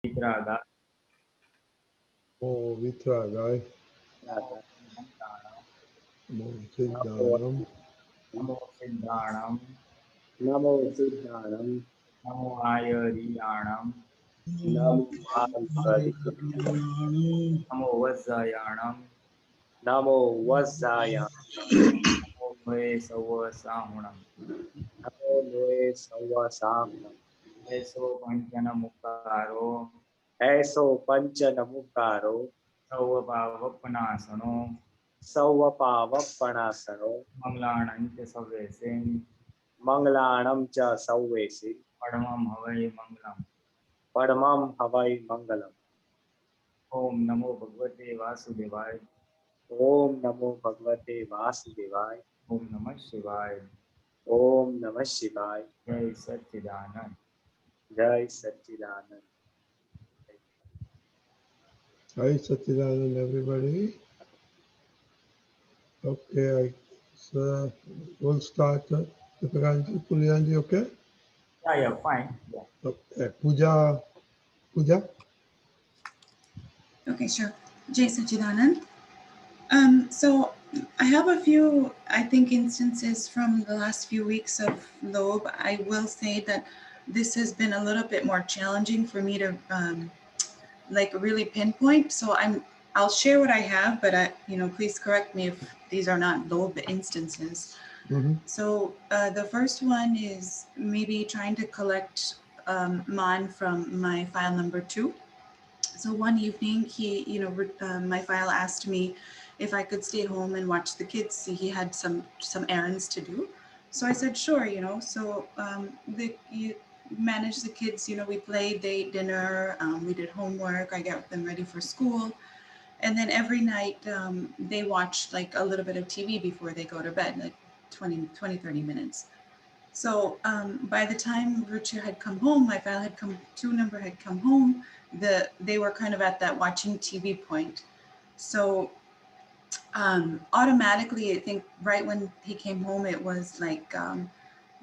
Vitraga, Namo Vitragaya, Namo Siddhanam, Namo Namo Siddhanam, Namo Siddhanam, Namo Siddhanam, Namo Ayariyanam, Namo Hari, Namo Vajjayanam, Namo Vajjaya, Namo Bhe Sawa Sahunam, Namo Noe Savasam, Eso Panchana Mukaro, Eso Panchanamukaro, Sawa Bhavapanasano, Sauvapavappanasano, Manglanam Cha Savesen, Manglanam Cha Sauvesi, Padmam Havai Manglam, Padmam Havai Mangalam. Om Namo Bhagavate Vasudevaya, Om Namo Bhagavate Vasudevaya, Om Namah Shivaya, Om Namah Shivaya, Jai Satchidanand. Jai Satchidanand. Jai Satchidanand, everybody. Okay, so we'll start. Deepakanji, Puryanji, okay? Yeah, fine. Yeah. Okay, Puja. Okay, sure. Jai Sachidanand. So I have a few, I think, instances from the last few weeks of Loeb. I will say that this has been a little bit more challenging for me to like really pinpoint. So I'll share what I have, but please correct me if these are not Loeb instances. Mm-hmm. So the first one is maybe trying to collect MON from my file number 2. So one evening, my file asked me if I could stay home and watch the kids. See, he had some errands to do. So I said, sure, So you managed the kids, we played, they ate dinner, we did homework, I got them ready for school. And then every night they watch like a little bit of TV before they go to bed, like 30 minutes. So by the time Rucha had come home, my file had come, 2 number had come home, they were kind of at that watching TV point. So automatically, I think right when he came home, it was like,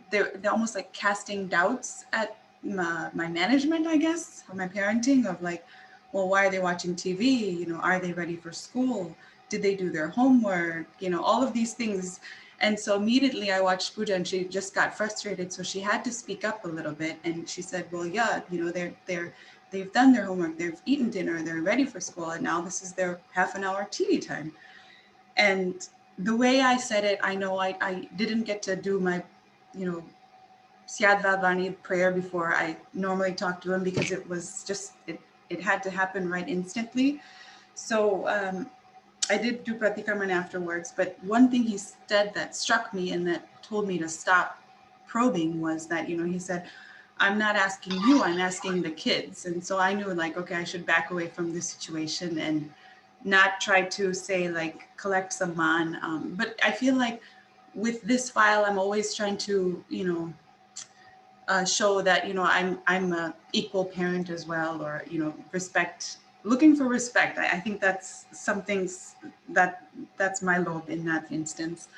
they're almost like casting doubts at my management, I guess, or my parenting of like, well, why are they watching TV? Are they ready for school? Did they do their homework? All of these things. And so immediately I watched Pooja and she just got frustrated. So she had to speak up a little bit. And she said, well, yeah, they've done their homework, they've eaten dinner, they're ready for school. And now this is their half an hour TV time. And the way I said it, I know I didn't get to do my, Syad Vavani prayer before I normally talk to him because it was just, it had to happen right instantly. So I did do Pratikraman afterwards, but one thing he said that struck me and that told me to stop probing was that, he said, I'm not asking you, I'm asking the kids. And so I knew like, okay, I should back away from this situation and not try to say like collect some man. But I feel like with this file, I'm always trying to, show that I'm a equal parent as well, or respect, looking for respect. I think that's something that's my lobe in that instance.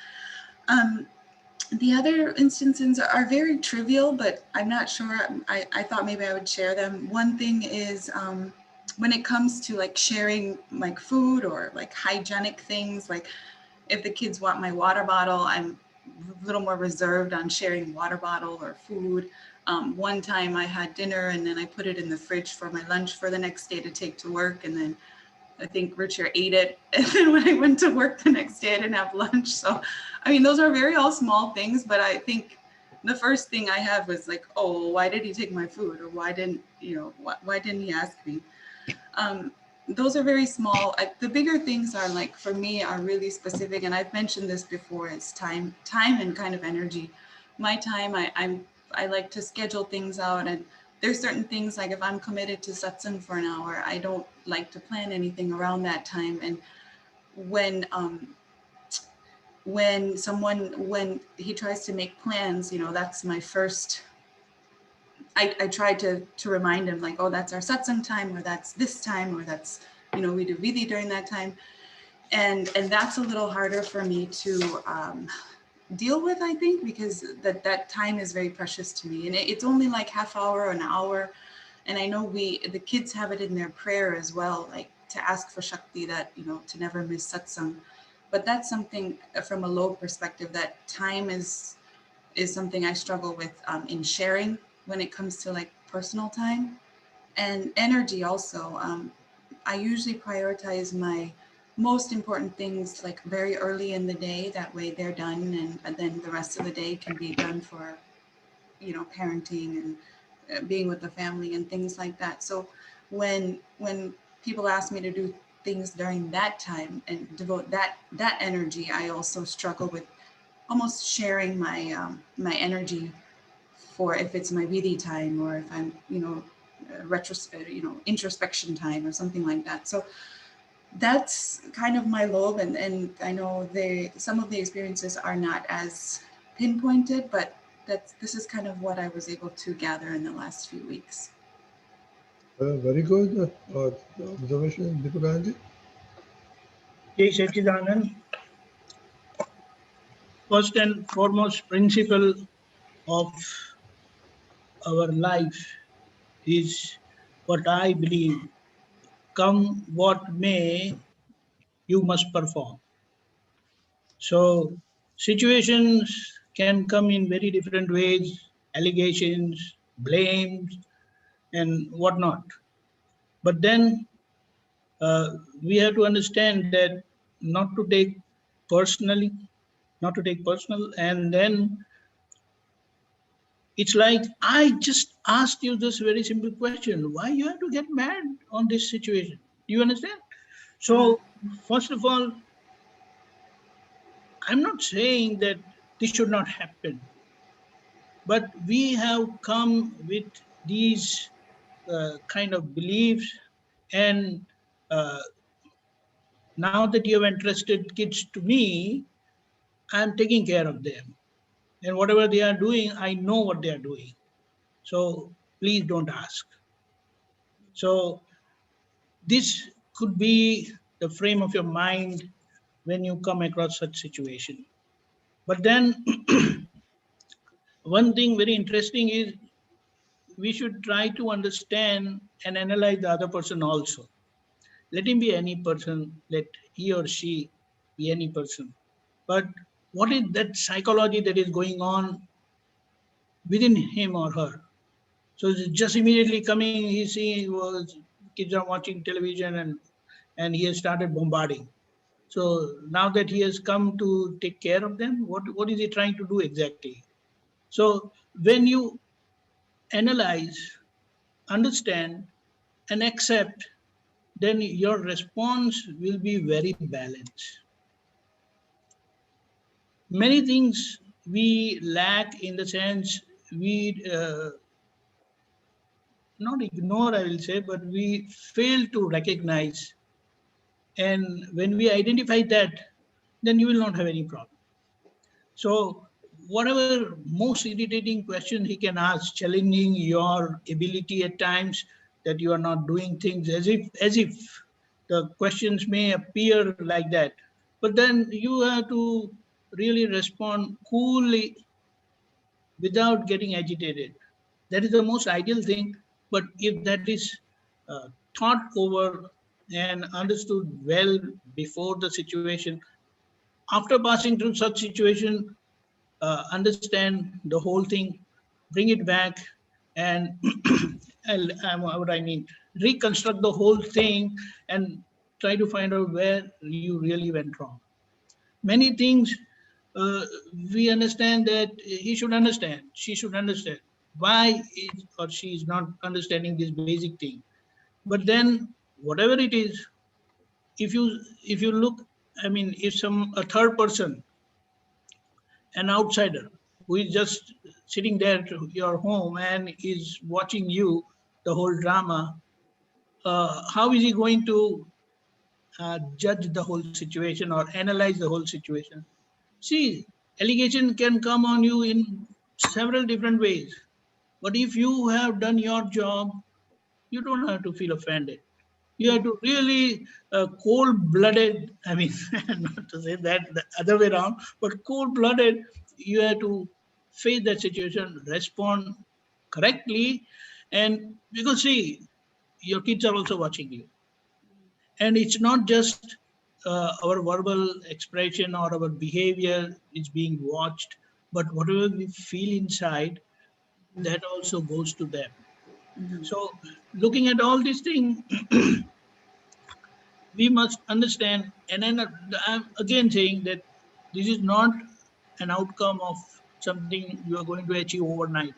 The other instances are very trivial, but I'm not sure. I thought maybe I would share them. One thing is when it comes to like sharing like food or like hygienic things, like if the kids want my water bottle, I'm a little more reserved on sharing water bottle or food. One time I had dinner and then I put it in the fridge for my lunch for the next day to take to work. And then I think Richard ate it. And then when I went to work the next day, I didn't have lunch. So, I mean, those are very all small things, but I think the first thing I have was like, oh, why did he take my food? Or why didn't he ask me? Those are very small. The bigger things are like, for me, are really specific. And I've mentioned this before, it's time and kind of energy. My time, I like to schedule things out, and there's certain things like if I'm committed to satsang for an hour, I don't like to plan anything around that time. And when he tries to make plans, that's my first, I try to remind him like, oh, that's our satsang time, or that's this time, or that's, we do vidhi during that time. And that's a little harder for me to deal with, I think, because that time is very precious to me. And it's only like half hour or an hour. And I know the kids have it in their prayer as well, like to ask for Shakti, that, to never miss satsang. But that's something from a low perspective, that time is something I struggle with in sharing when it comes to like personal time and energy also. I usually prioritize my most important things like very early in the day. That way they're done, and then the rest of the day can be done for, parenting and being with the family and things like that. So when people ask me to do things during that time and devote that energy, I also struggle with almost sharing my energy for, if it's my Vidi time, or if I'm, introspection time or something like that. So that's kind of my lobe, and I know some of the experiences are not as pinpointed, but this is kind of what I was able to gather in the last few weeks. Very good observation, Deepakanji. Jai Sachidanand. First and foremost principle of our life is what I believe: come what may, you must perform. So situations can come in very different ways, allegations, blames, and whatnot. But then we have to understand that not to take personally, and then it's like, I just asked you this very simple question: why you have to get mad on this situation? You understand? So first of all, I'm not saying that this should not happen, but we have come with these kind of beliefs, and now that you have entrusted kids to me, I'm taking care of them. And whatever they are doing, I know what they are doing. So please don't ask. So this could be the frame of your mind when you come across such situation. But then one thing very interesting is, we should try to understand and analyze the other person also. Let him be any person, let he or she be any person. But what is that psychology that is going on within him or her? So just immediately coming, he seeing was kids are watching television, and he has started bombarding. So now that he has come to take care of them, what is he trying to do exactly? So when you analyze, understand, and accept, then your response will be very balanced. Many things we lack, in the sense we not ignore, I will say, but we fail to recognize. And when we identify that, then you will not have any problem. So whatever most irritating question he can ask, challenging your ability at times, that you are not doing things, as if the questions may appear like that. But then you have to really respond coolly without getting agitated. That is the most ideal thing. But if that is thought over and understood well before the situation, after passing through such situation, understand the whole thing, bring it back, and what I mean, reconstruct the whole thing and try to find out where you really went wrong. Many things we understand that he should understand, she should understand. Why is or she is not understanding this basic thing? But then, whatever it is, if you look, I mean, if a third person, an outsider, who is just sitting there to your home and is watching you the whole drama, how is he going to judge the whole situation or analyze the whole situation? See, allegation can come on you in several different ways. But if you have done your job, you don't have to feel offended. You have to really cold-blooded, I mean, not to say that the other way around, but cold-blooded, you have to face that situation, respond correctly, And because see, your kids are also watching you. And it's not just our verbal expression or our behavior is being watched, but whatever we feel inside, that also goes to them. Mhm. So looking at all these things, we must understand, and then I'm again saying that this is not an outcome of something you are going to achieve overnight,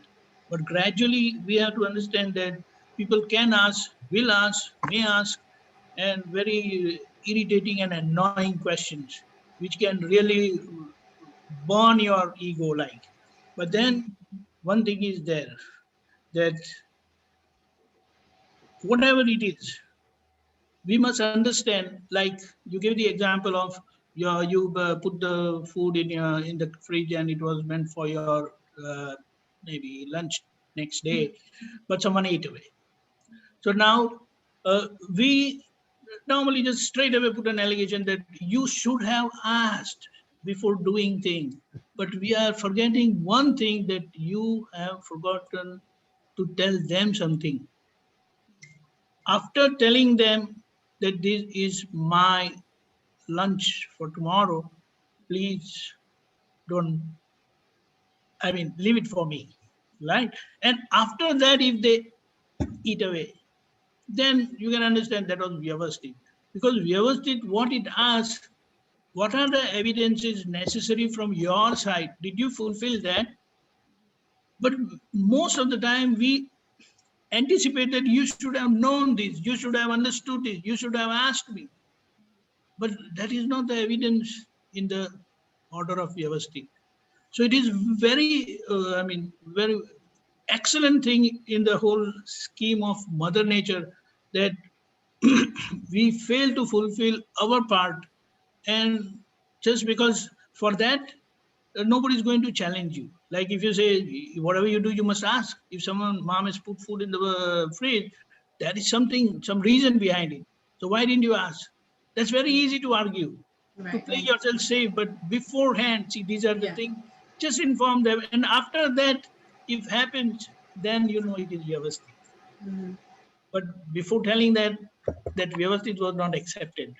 but gradually we have to understand that people can ask, will ask, may ask, and very irritating and annoying questions, which can really burn your ego like. But then one thing is there, that whatever it is, we must understand, like you gave the example of you put the food in the fridge and it was meant for your maybe lunch next day, but someone ate away. So now we normally just straight away put an allegation that you should have asked before doing things, but we are forgetting one thing, that you have forgotten to tell them something. After telling them that this is my lunch for tomorrow, please don't, I mean, leave it for me, right? And after that, if they eat away, then you can understand that was Vyavasthit. Because Vyavasthit, what it asks, what are the evidences necessary from your side? Did you fulfill that? But most of the time, we anticipate that you should have known this, you should have understood this, you should have asked me. But that is not the evidence in the order of Vyavasthit. So it is very, I mean, very excellent thing in the whole scheme of Mother Nature, that we fail to fulfill our part, and just because for that nobody is going to challenge you. Like if you say whatever you do, you must ask. If someone mom has put food in the fridge, there is something, some reason behind it. So why didn't you ask? That's very easy to argue, to Right, play right. yourself safe. But beforehand, see, these are the Yeah. things. Just inform them, and after that, if happens, then you know it is Vyavasthit. Mhm. But before telling that, that Vyavasthit was not accepted.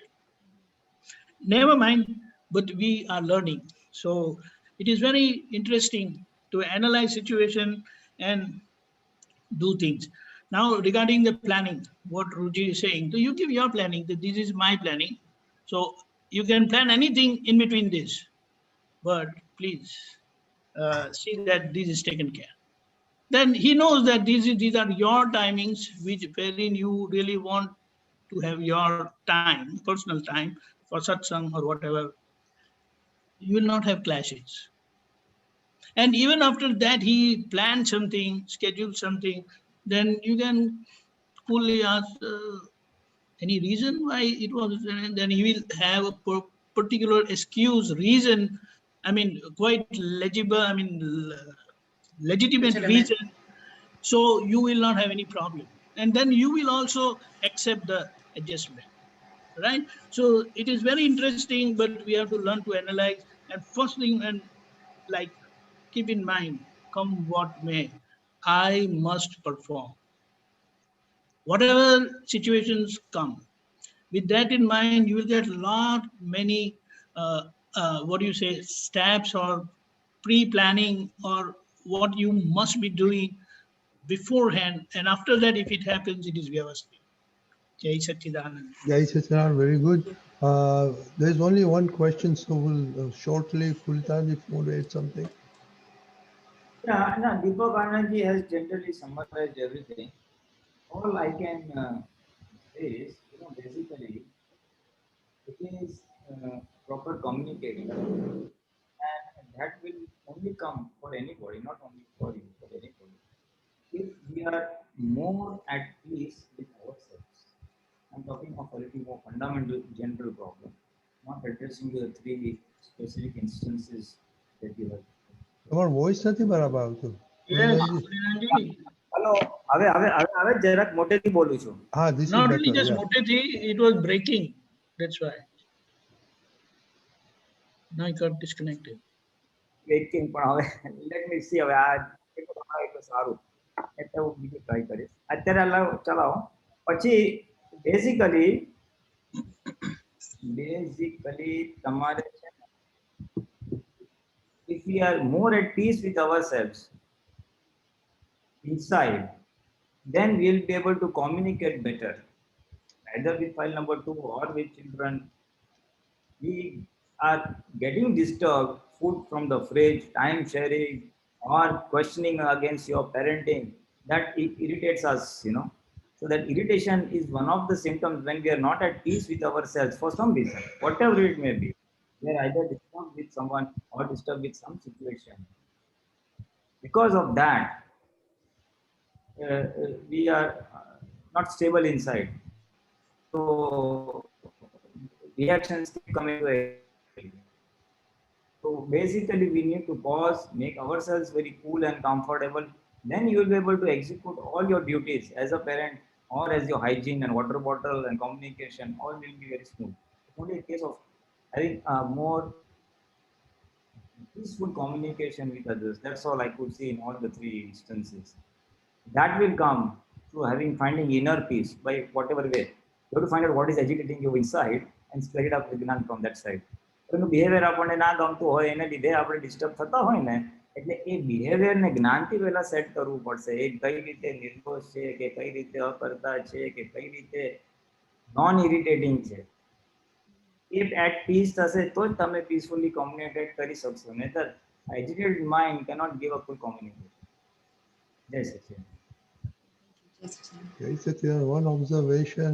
Never mind, but we are learning. So it is very interesting to analyze situation and do things. Now regarding the planning, what Ruji is saying, so you give your planning, that this is my planning. So you can plan anything in between this, but please see that this is taken care. Then he knows that these are your timings, which wherein you really want to have your time, personal time for satsang or whatever. You will not have clashes. And even after that, he planned something, scheduled something, then you can coolly ask any reason why it was, and then he will have a particular excuse, reason, I mean, quite legible, I mean, legitimate Legitimate. reason. So you will not have any problem. And then you will also accept the adjustment, right? So it is very interesting, but we have to learn to analyze. And first thing, and like, keep in mind, come what may, I must perform. Whatever situations come, with that in mind, you will get lot many, what do you say, steps or pre-planning, or what you must be doing beforehand. And after that, if it happens, it is Vyavasthit. Jai Satchidanand. Jai Sachidanand, very good. There's only one question, so we'll shortly, Pulitan, if you want to add something. Yeah, no, Deepak Anandji has generally summarized everything. All I can say is, basically, it is proper communicating, and that will only come for anybody, not only for you, for anybody, if we are more at peace with ourselves. I'm talking of a little more fundamental, general problem, not addressing the three specific instances that you have. તમારો voice નથી બરાબર આવતો Yes, પુલિતાનજી. Pulitanji. Hello, હવે જરાક મોટેથી બોલું છું. હા, this is Not only better. just Yeah. Motethi, it was breaking. That's why. Now I got disconnected. Waiting પણ હવે લેટ મી સી હવે આ એટલું સારું. એટલે હું બીજું ટ્રાય કરીશ અત્યારે ચલાવો પછી બેઝિકલી તમારે છે ને, if we are more at peace with ourselves inside, then we'll be able to communicate better, either with file number 2 or with children. We are getting disturbed, food from the fridge, time sharing, or questioning against your parenting. That irritates us, you know. So that irritation is one of the symptoms when we are not at peace with ourselves for some reason, whatever it may be. We are either disturbed with someone or disturbed with some situation. Because of that, we are not stable inside. So reactions keep coming to it. So basically, we need to pause, make ourselves very cool and comfortable. Then you will be able to execute all your duties as a parent or as your hygiene and water bottle and communication. All will be very smooth. It's only a case of having more peaceful communication with others. That's all I could see in all the three instances. That will come through finding inner peace by whatever way. You have to find out what is agitating you inside and spread it up with Gnan from that side. એનું behaviour આપણને ના ગમતું હોય એને લીધે આપણે disturb થતા હોય ને એટલે એ બિહેવિયરને જ્ઞાનથી પહેલા સેટ કરવું પડશે. એ કઈ રીતે નિર્દોષ છે કે કઈ રીતે અકર્તા છે કે કઈ રીતે નોન ઇરિટેટિંગ છે. If at peace થશે તો જ તમે પીસફુલી કોમ્યુનિકેટ કરી શકશો. નહીતર એજિટેટેડ mind cannot give a full communication. જય Sachin. Okay, so one observation,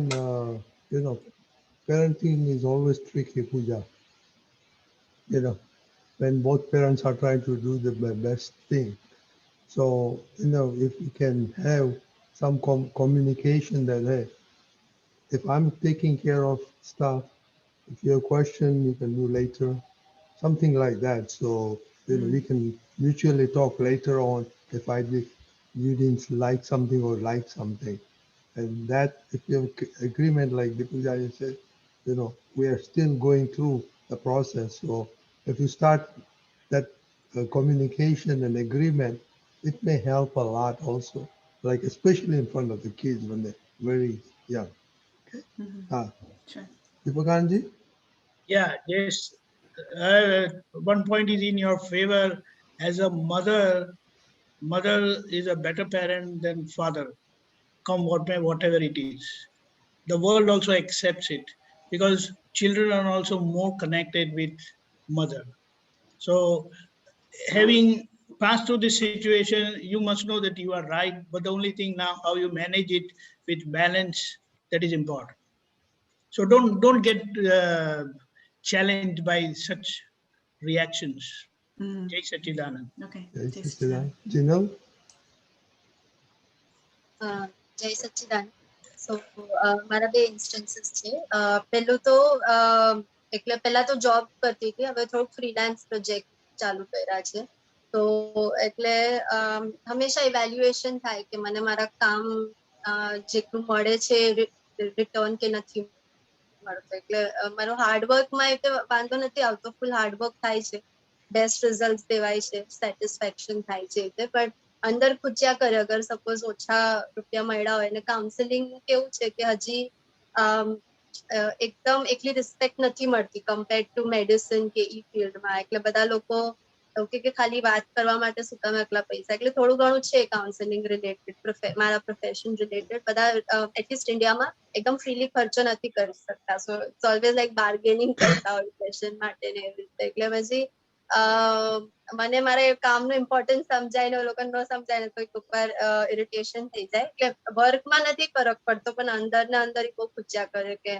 parenting is always tricky, Pooja. When both parents are trying to do the best thing. So, if you can have some communication that, hey, if I'm taking care of stuff, if you have a question, you can do later, something like that. So, we can mutually talk later on if you didn't like something or like something. And that, if you have agreement like Dipuja said, we are still going through the process. So if you start that communication and agreement, it may help a lot also, like especially in front of the kids when they're very young. Okay. Sure. Dipakanji? Yeah, yes. One point is in your favor. As a mother is a better parent than father, come whatever it is. The world also accepts it because children are also more connected with mother. So having passed through this situation, you must know that you are right, but the only thing now, how you manage it with balance, that is important. So don't get challenged by such reactions. Jai Sachidanand. Okay. Jai Sachidanand. Jinal? જય સચ્ચિદાનંદ. સો મારા બે instances છે. પહેલું તો એટલે પહેલા તો job કરતી હતી, હવે થોડુંક ફ્રીલાન્સ પ્રોજેક્ટ ચાલુ કર્યા છે. તો એટલે હંમેશા ઇવેલ્યુએશન થાય કે મને મારા કામ જેટલું મળે છે રિટર્ન કે નથી મળતો. એટલે મારો હાર્ડવર્કમાં એટલે વાંધો નથી આવતો, ફૂલ હાર્ડવર્ક થાય છે, બેસ્ટ રિઝલ્ટ દેવાય છે, સેટિસ્ફેક્શન થાય છે. એટલે પણ અંદર ખૂચ્યા કરે અગર સપોઝ ઓછા રૂપિયા મળ્યા હોય. અને કાઉન્સેલિંગ કેવું છે કે હજી એકદમ એટલી રિસ્પેક્ટ નથી મળતી કમ્પેર્ડ ટુ મેડિસિન કે ઈ ફિલ્ડમાં. એટલે બધા લોકો કે ખાલી વાત કરવા માટે શું તમે આટલા પૈસા. એટલે થોડું ઘણું છે કાઉન્સેલિંગ રિલેટેડ, મારા પ્રોફેશન રિલેટેડ. બધા એટલીસ્ટ ઇન્ડિયામાં એકદમ ફ્રીલી ખર્ચો નથી કરી શકતા. So it's always like bargaining કરતા હોય સેશન માટે ને એવી રીતે. એટલે પછી મને મારે કામનું ઇમ્પોર્ટન્સ સમજાય ને લોકો ન સમજાય ને તો એક વાર ઇરિટેશન થઈ જાય. એટલે વર્કમાં નથી ફરક પડતો પણ અંદર ને અંદર બહુ ખૂચ્યા કરે કે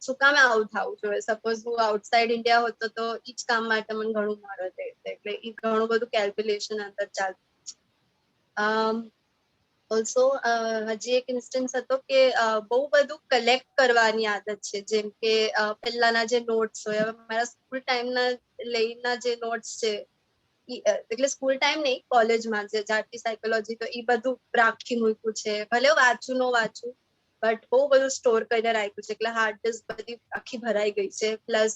શું કામ આવું થવું જોઈએ. સપોઝ હું આઉટસાઇડ ઇન્ડિયા હોતો તો ઈ જ કામ માટે મને ઘણું મળે. એટલે ઈ ઘણું બધું કેલ્ક્યુલેશન અંદર ચાલતું. ઓલ્સો હજી એક ઇન્સ્ટન્સ હતો કે બહુ બધું કલેક્ટ કરવાની આદત છે. જેમ કે પહેલાના જે નોટ્સ હોય, હવે મારા સ્કૂલ ટાઈમના લઈના જે નોટ્સ છે, એટલે સ્કૂલ ટાઈમ નહીં, કોલેજમાં જે જાતિ સાયકોલોજી, તો એ બધું રાખી મૂક્યું છે. ભલે વાંચું ન વાંચું બટ બહુ બધું સ્ટોર કરીને રાખ્યું છે. એટલે હાર્ડ ડિસ્ક બધી આખી ભરાઈ ગઈ છે. પ્લસ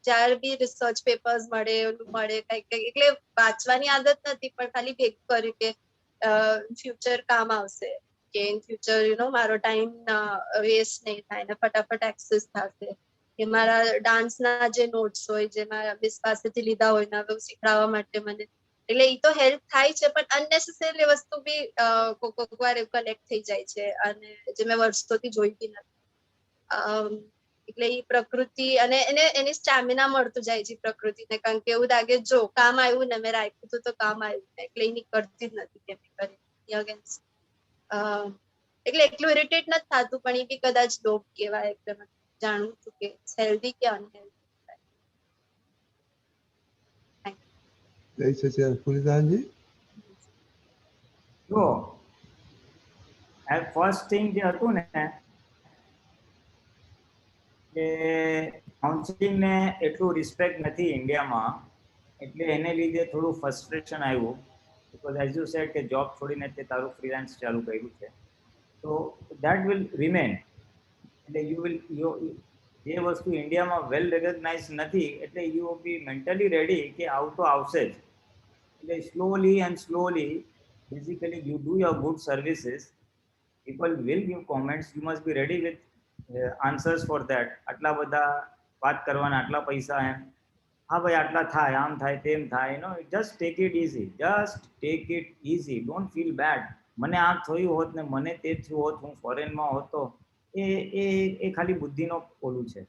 જ્યારે બી રિસર્ચ પેપર્સ મળે કંઈક એટલે વાંચવાની આદત નથી પણ ખાલી ભેગું કર્યું કે ફ્યુચર કામ આવશે, કે ઇન ફ્યુચર મારો ટાઈમ વેસ્ટ નહીં થાય ને ફટાફટ એક્સેસ થશે, કે મારા ડાન્સના જે નોટ્સ હોય જે મારા મિસ પાસેથી લીધા હોય ને હવે શીખડાવવા માટે મને, એટલે એ તો હેલ્પ થાય છે પણ અનનેસેસરી વસ્તુ બી કોક વાર કલેક્ટ થઈ જાય છે અને જે મેં વર્ષોથી જોઈ બી નથી. એટલે એ પ્રકૃતિ અને એને એની સ્ટેમિના મળતું જાય છે પ્રકૃતિને, કારણ કે એવું લાગે જો કામ આવ્યું ને મેં રાખ્યું હતું તો કામ આવ્યું ને, એટલે એની કરતી જ નથી કે મેં કરી અગેન્સ્ટ. એટલે એટલું ઇરિટેટ નથી થતું પણ એ બી કદાચ લોભ કહેવાય, એટલે મેં જાણવું છું કે હેલ્ધી કે અનહેલ્ધી. જય સચિદાનંદ. ફુલીદાનજી. જો ફર્સ્ટ થિંગ જે હતું ને કે કાઉન્સિલિંગ ને એટલું રિસ્પેક્ટ નથી ઇન્ડિયામાં, એટલે એને લીધે થોડું ફ્રસ્ટ્રેશન આવ્યું. બીકોઝ એઝ યુ સેડ કે જોબ છોડીને તે તારું ફ્રીલાન્સ ચાલુ કર્યું છે, તો દેટ વિલ રિમેન. એટલે જે વસ્તુ ઇન્ડિયામાં વેલ રેકગ્નાઇઝ નથી એટલે યુ બી મેન્ટલી રેડી કે આવું તો આવશે જ. એટલે slowly and slowly basically you do your good services, people will give comments, you must be ready with answers for that. આટલા બધા વાત કરવાના, આટલા પૈસા, એમ હા ભાઈ આટલા થાય, આમ થાય, તેમ થાય, just take it easy, just take it easy, don't feel bad. મને આ થયું હોત ને મને તે થયું હોત, હું ફોરેનમાં હોત તો એ ખાલી બુદ્ધિનો ઓલું છે.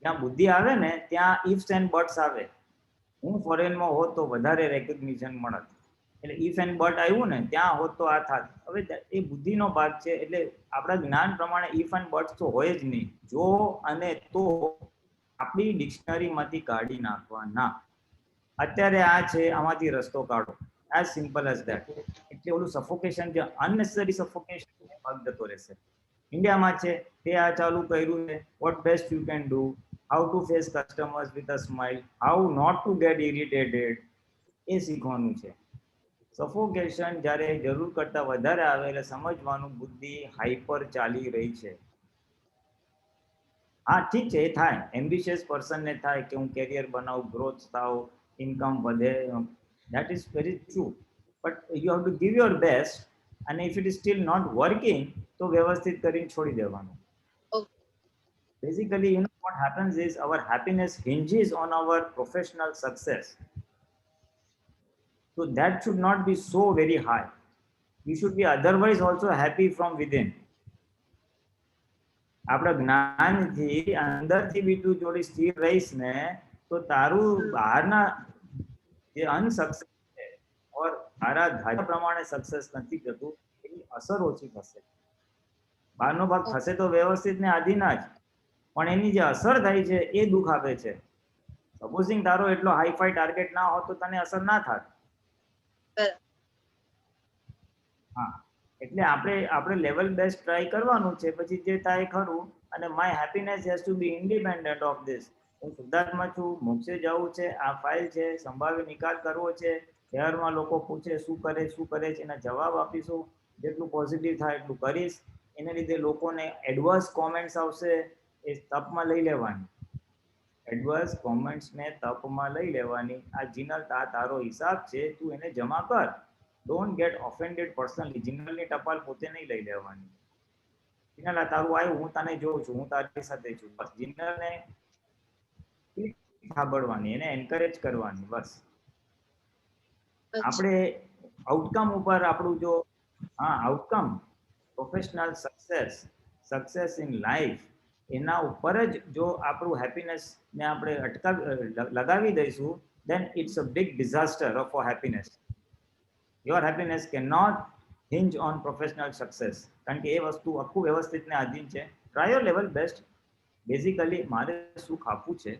જ્યાં બુદ્ધિ આવે ને ત્યાં ઇફ્સ એન્ડ બટ્સ આવે. હું ફોરેનમાં હોત તો વધારે રેકગ્નિશન મળત, એટલે ઇફ એન્ડ બટ આવ્યું ને ત્યાં હોત તો આ થાત. હવે એ બુદ્ધિનો ભાગ છે, એટલે આપણા જ્ઞાન પ્રમાણે ઇફ એન્ડ બટ તો હોય જ નહીં. જો અને તો આપણી ડિક્શનરીમાંથી કાઢી નાખવાના. અત્યારે આ છે, આમાંથી રસ્તો કાઢો, એઝ સિમ્પલ એઝ ધેટ. એટલે ઓલું સફોકેશન, જે અનનેસેસરી સફોકેશન ભાગ જતો રહેશે. ઇન્ડિયામાં છે તે આ ચાલુ કર્યું છે, what best you can do, how to face customers with a smile, how not to get irritated, એ શીખવાનું છે. સફોકેશન જ્યારે જરૂર કરતા વધારે આવે એટલે સમજવાનું બુદ્ધિ હાઈપર ચાલી રહી છે. હા ઠીક છે, એ થાય, એમ્બિશિયસ પર્સનને થાય કે હું કેરિયર બનાવું, ગ્રોથ થાવ, ઇન્કમ વધે, that is very true, but you have to give your best. અને if it is still not working તો વ્યવસ્થિત કરીને છોડી દેવાનું. Basically, what happens is our happiness hinges on our professional success. So that should not be so very high. You should be otherwise also happy from within. આપણા જ્ઞાનથી અંદરથી બી તું જોડી સ્થિર રહીશ ને તો તારું બહારના જે અનસક્સેસ છે ઓર તારા ધાર્યા પ્રમાણે સક્સેસ નથી જતું, એની અસર ઓછી થશે. બહારનો ભાગ થશે તો વ્યવસ્થિત ને આધીના જ, પણ એની જે અસર થાય છે એ દુઃખ આપે છે. સપોઝિંગ તારો એટલો હાઈફાઈ ટાર્ગેટ ના હોત તો તને અસર ના થાત. હા, એટલે આપણે લેવલ બેસ્ટ ટ્રાય કરવાનું છે, પછી જે થાય ખરું. અને my happiness has to be independent of this. હું શુદ્ધાત્મા છું, મોક્ષે જવું છે, આ ફાઇલ છે, સંભાવ્ય નિકાલ કરવો છે. શહેરમાં લોકો પૂછે શું કરે છે, એના જવાબ આપીશું. જેટલું પોઝિટિવ થાય એટલું કરીશ. એને લીધે લોકોને એડવર્સ કોમેન્ટ્સ આવશે, એ તપમાં લઈ લેવાની. એડવર્સ કોમેન્ટ્સને તપમાં લઈ લેવાની. આ જીનલ તારો હિસાબ છે, તું એને જમા કર. Don't get offended personally. જીનલની ટપાલ પોતે નહીં લઈ લેવાની. જીનલ આ તારું આવ્યું, હું તને જોઉં છું, હું તારી સાથે છું, બસ જીનલને સાંભળવાની, એને એન્કરેજ કરવાની. બસ આપણે આઉટકમ ઉપર આપણું જો outcome, professional success in life, એના ઉપર જ જો આપણું હેપીનેસ ને આપણે લગાવી દઈશું, then it's a big disaster for happiness. Your happiness cannot hinge on professional success, કારણ કે એ વસ્તુ આખું વ્યવસ્થિતને આધીન છે. Try your level best. Basically મારે સુખ આપવું છે,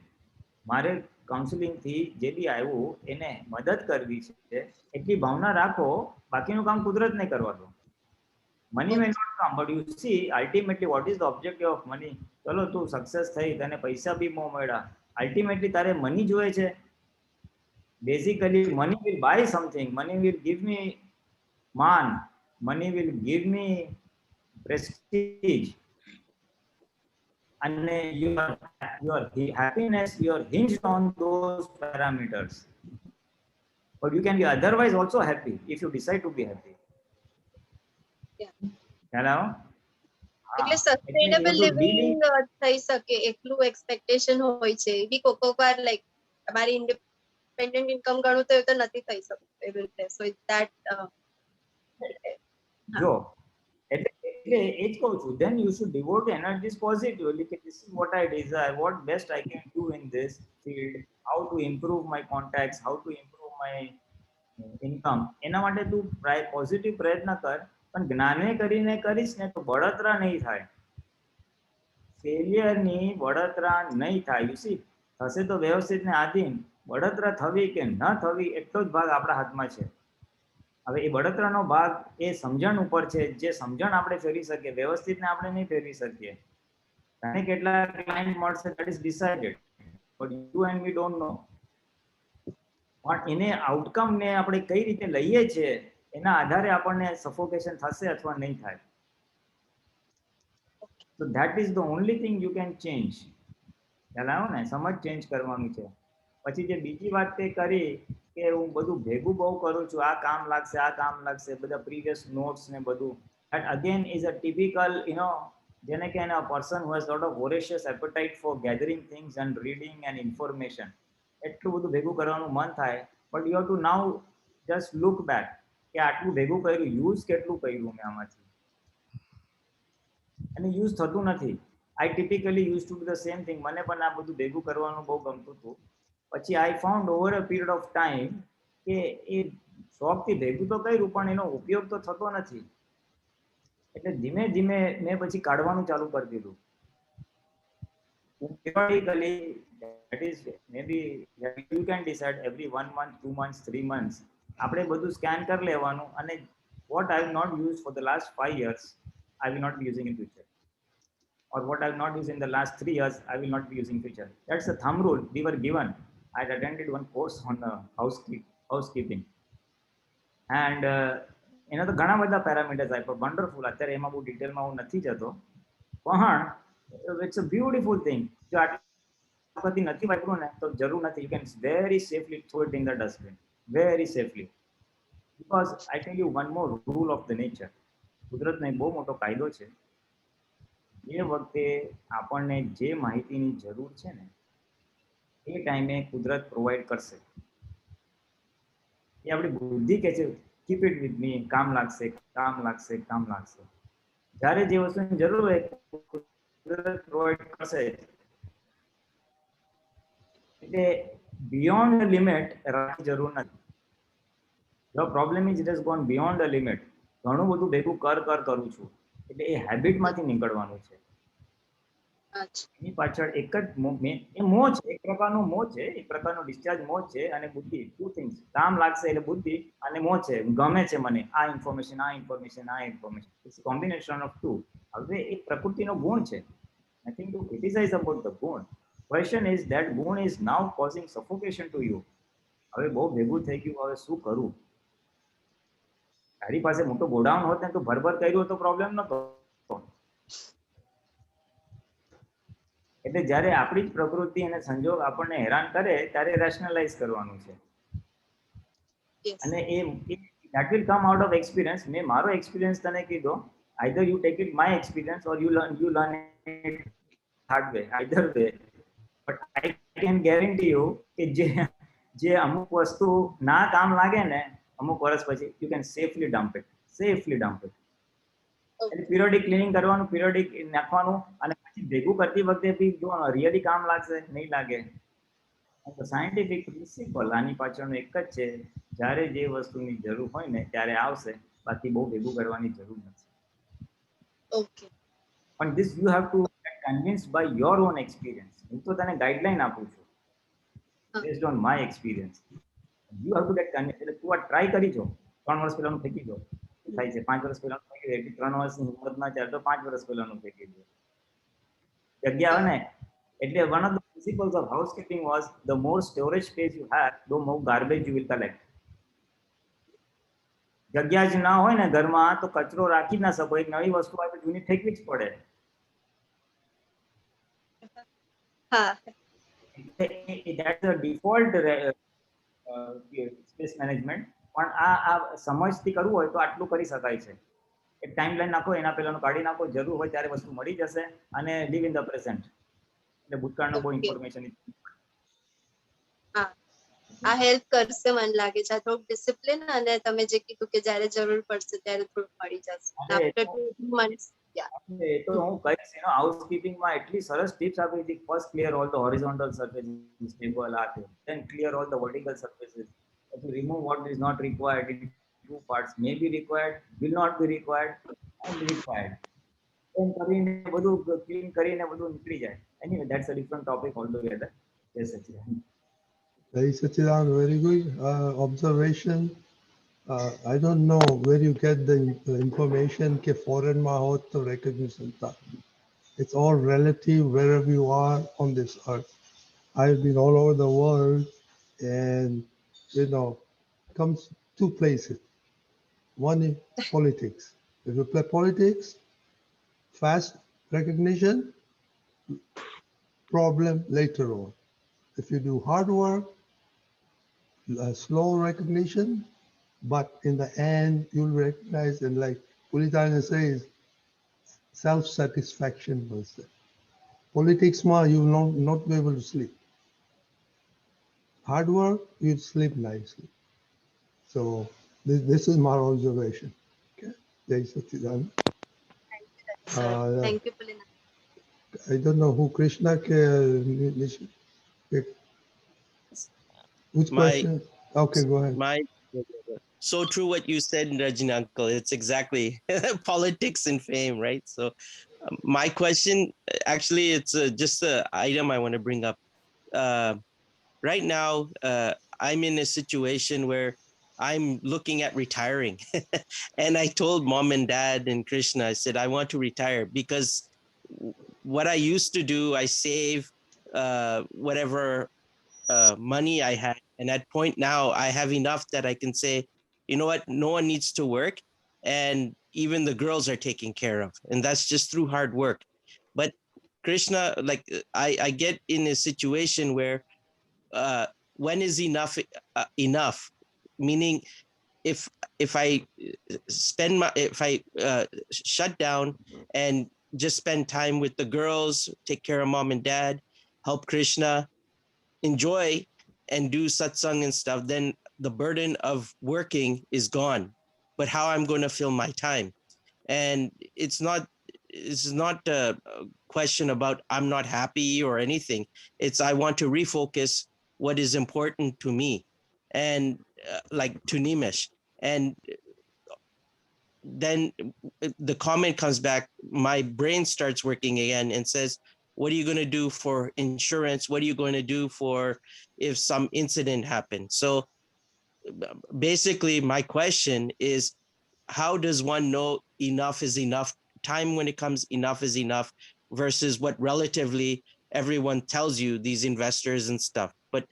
મારે કાઉન્સિલિંગથી જે બી આવ્યું એને મદદ કરવી છે, એટલી ભાવના રાખો. બાકીનું કામ કુદરતને કરવા દો. Money may not come, but you see ultimately what is the objective of money. ચલો તું સક્સેસ થઈ, તને પૈસા બી બહુ મળ્યા, અલ્ટિમેટલી તારે મની જોઈએ છે. Basically, money will buy something. Money will give me man. Money will give me prestige. And your happiness, you're hinged on those parameters. but you can be otherwise also happy if you decide to be happy. Yeah. Hello? એટલે એટલે you sustainable have to really living થઈ શકે એટલું expectation હોય છે એ બી કોક વાર like તમારી independent income ગણું તો એ તો નથી થઈ શકતું એવી રીતે સો ધેટ જો એટલે એટલે એ જ કહું છું then you should devote energies positively કે this is what I desire, what best I can do in this field, how to improve my contacts, how to improve my income. એના માટે તું પોઝિટિવ પ્રયત્ન કર, પણ જ્ઞાને કરીને કરીશ ને તો બળતરા નહીં થાય, ફેલિયરની બળતરા નહીં થાય. યુ સી થશે તો વ્યવસ્થિત ને આધીન, બળતરા થવી કે ન થવી એટલો જ ભાગ આપણા હાથમાં છે. હવે એ બળતરાનો ભાગ એ સમજણ ઉપર છે, જે સમજણ આપણે ફેરવી શકીએ, વ્યવસ્થિતને આપણે નહીં ફેરવી શકીએ. તને કેટલા ક્લાયન્ટ મળશે that is decided, but you and me don't know. પણ એને આઉટકમ ને આપણે કઈ રીતે લઈએ છીએ એના આધારે આપણને સફોકેશન થશે અથવા નહીં થાય. So that is the only thing you can change. ખ્યાલ આવ્યો ને? સમજ ચેન્જ કરવાનું છે. પછી જે બીજી વાત તે કરી કે હું બધું ભેગું બહુ કરું છું, આ કામ લાગશે, આ કામ લાગશે, બધા પ્રીવિયસ નોટ્સ ને બધું, that again is a typical, જેને કે a person who has lot of voracious appetite for gathering things and reading and information. એટલું બધું ભેગું કરવાનું મન થાય, but you have to now just look back કે આટલું ભેગું કર્યું, યુઝ કેટલું કર્યું મેં આમાંથી, અને યુઝ થતું નથી. I typically used to do the same thing. મને પણ આ બધું ભેગું કરવાનું બહુ ગમતું હતું. પછી I found over a period of time કે એ શોખથી ભેગું તો કર્યું પણ એનો ઉપયોગ તો થતો નથી. એટલે ધીમે ધીમે મેં પછી કાઢવાનું ચાલુ કરી દીધું. Periodically, that is maybe you can decide every 1 month, 2 months, 3 months આપણે બધું સ્કેન કરી લેવાનું, અને what I have not used for the last 5 years I will not be using in future, or what I have not used in the last 3 years I will not be using future. That's the thumb rule we were given. I had attended one course on housekeeping, and એના તો ઘણા બધા parameters આપ્યા, wonderful. અત્યારે એમાં બહુ ડિટેલમાં હું નથી જતો, પણ ઇટ્સ અ બ્યુટીફુલ થિંગ. જો આટલી વખત નથી વાપર્યું ને તો જરૂર નથી, you can very safely throw it in the dustbin, very safely. Because I tell you one more rule of the nature. કુદરતનો એક બહુ મોટો કાયદો છે. એ વખતે આપણને જે માહિતીની જરૂર છે ને એ ટાઈમે કુદરત પ્રોવાઈડ કરશે. એ આપણી બુદ્ધિ કે છે કીપ ઇટ વિથ મી, કામ લાગશે, કામ લાગશે, કામ લાગશે. જ્યારે જે વસ્તુની જરૂર હોય કુદરત પ્રોવાઈડ કરશે. એટલે બિયોન્ડ લિમિટ રાખવાની જરૂર નથી. The problem is it has gone beyond the limit. ઘણું બધું ભેગું કરું છું, એટલે એ હેબિટમાંથી નીકળવાનું છે. એની પાછળ એક જ એ મોહ છે, એક પ્રકારનો મોહ છે, એક પ્રકારનો ડિસ્ચાર્જ મોહ છે, અને બુદ્ધિ. ટુ થિંગ્સ, કામ લાગશે એટલે બુદ્ધિ, અને મોહ છે, ગમે છે મને આ ઇન્ફોર્મેશન, આ ઇન્ફોર્મેશન, આ information. It's combination of two. હવે એક પ્રકૃતિનો ગુણ છે. Nothing to criticise about the ગુણ. ક્વેશ્ચન ઇઝ ધેટ ગુણ is now causing suffocation to you. હવે બહુ ભેગું થઈ ગયું, હવે શું કરું? તારી પાસે મોટો ગોડાઉન હોત ને તો ભરભર કર્યું તો પ્રોબ્લેમ નતો. એટલે જ્યારે આપણી જ પ્રકૃતિ અને સંજોગ આપણને હેરાન કરે ત્યારે રેશનલાઇઝ કરવાનું છે. અને એ that will come out of experience. મેં મારો એક્સપિરિયન્સ તને કીધો. either you take it my experience or you learn it hard way, either way. but I can guarantee you કે જે અમુક વસ્તુ ના કામ લાગે ને અમુક વર્ષ પછી you can safely dump it. એટલે પિરિયોડિક ક્લીનિંગ કરવાનું, પિરિયોડિક નાખવાનું, અને પછી ભેગું કરતી વખતે બી જો રિયલી કામ લાગશે નહીં લાગે. સાયન્ટિફિક પ્રિન્સિપલ આની પાછળનો એક જ છે, જ્યારે જે વસ્તુની જરૂર હોય ને ત્યારે આવશે, બાકી બહુ ભેગું કરવાની જરૂર નથી. પણ this you have to get convinced by your own experience. હું તો તને ગાઈડલાઈન આપું છું based on my experience. You have to get convinced. એટલે તું આ ટ્રાય કરી જો. 3 વર્ષ પહેલાનું ફેંકી દો, થાય છે. 5 વર્ષ પહેલાનું ફેંકી દો, એટલે 3 વર્ષની હિંમતમાં ચાલે તો 5 વર્ષ પહેલાનું ફેંકી દો. જગ્યા આવે ને એટલે one of the principles of housekeeping was the more storage space you have, the more garbage you will collect. જગ્યા જ ના હોય ને ઘરમાં તો કચરો રાખી જ ના શકો. એક નવી વસ્તુ આવે તો જૂની ફેંકવી જ પડે. That's the default space management, પણ આ સમજથી કરવું હોય તો આટલું કરી શકાય છે. એક ટાઈમ લાઈન નાખો, એના પહેલાનું કાઢી નાખો, જરૂર હોય ત્યારે વસ્તુ મળી જશે, અને લીવ ઇન ધ પ્રેઝન્ટ. એટલે ભૂતકાળનો બહુ ઇન્ફોર્મેશન. હા, આ હેલ્પ કરશે મને લાગે છે. આ થોડુંક ડિસિપ્લિન, અને તમે જે કીધું કે જ્યારે જરૂર પડશે ત્યારે થોડુંક મળી જશે. આફ્ટર 2 months, એ તો હું કહીશ, હાઉસકીપિંગમાં એટલી સરસ ટિપ્સ આપી હતી. First clear all the horizontal surfaces, table આ તે, then clear all the vertical surfaces, પછી remove what is not required in two parts, may be required, will not be required, and required. એમ કરીને બધું clean કરીને બધું નીકળી જાય. Anyway that's a different topic all together. Yes Sachidanand. Very Sachidanand, very good observation. I don't know where you get the information कि foreign में हो तो recognition था. It's all relative wherever you are on this earth. I've been all over the world, and comes two places. One is politics. If you play politics, fast recognition, problem later on. If you do hard work, slow recognition, but in the end you'll recognize, and like Pulitana says, self-satisfaction was there. Politics ma, you will not be able to sleep. Hard work, you'll sleep nicely. So this is my observation. Okay. Jai Sachidanand. thank you, Pulina. I don't know who Krishna which question? Okay, go ahead. So true what you said, Rajin uncle. It's exactly politics and fame, right? So my question, actually, it's just the item I want to bring up. Right now, I'm in a situation where I'm looking at retiring. And I told mom and dad and Krishna, I said, I want to retire because what I used to do, I save whatever money I had. And at point now, I have enough that I can say, you know what, no one needs to work. And even the girls are taken care of. And that's just through hard work. But Krishna, like I get in a situation where when is enough enough? Meaning if I shut down and just spend time with the girls, take care of mom and dad, help Krishna, enjoy and do satsang and stuff, then the burden of working is gone. But how I'm going to fill my time? And it's not a question about I'm not happy or anything. It's I want to refocus what is important to me, and like to Nimesh. And then the comment comes back, my brain starts working again and says, what are you going to do for insurance? What are you going to do for if some incident happens? So basically my question is, how does one know enough is enough? Time when it comes, enough is enough, versus what relatively everyone tells you, these investors and stuff. But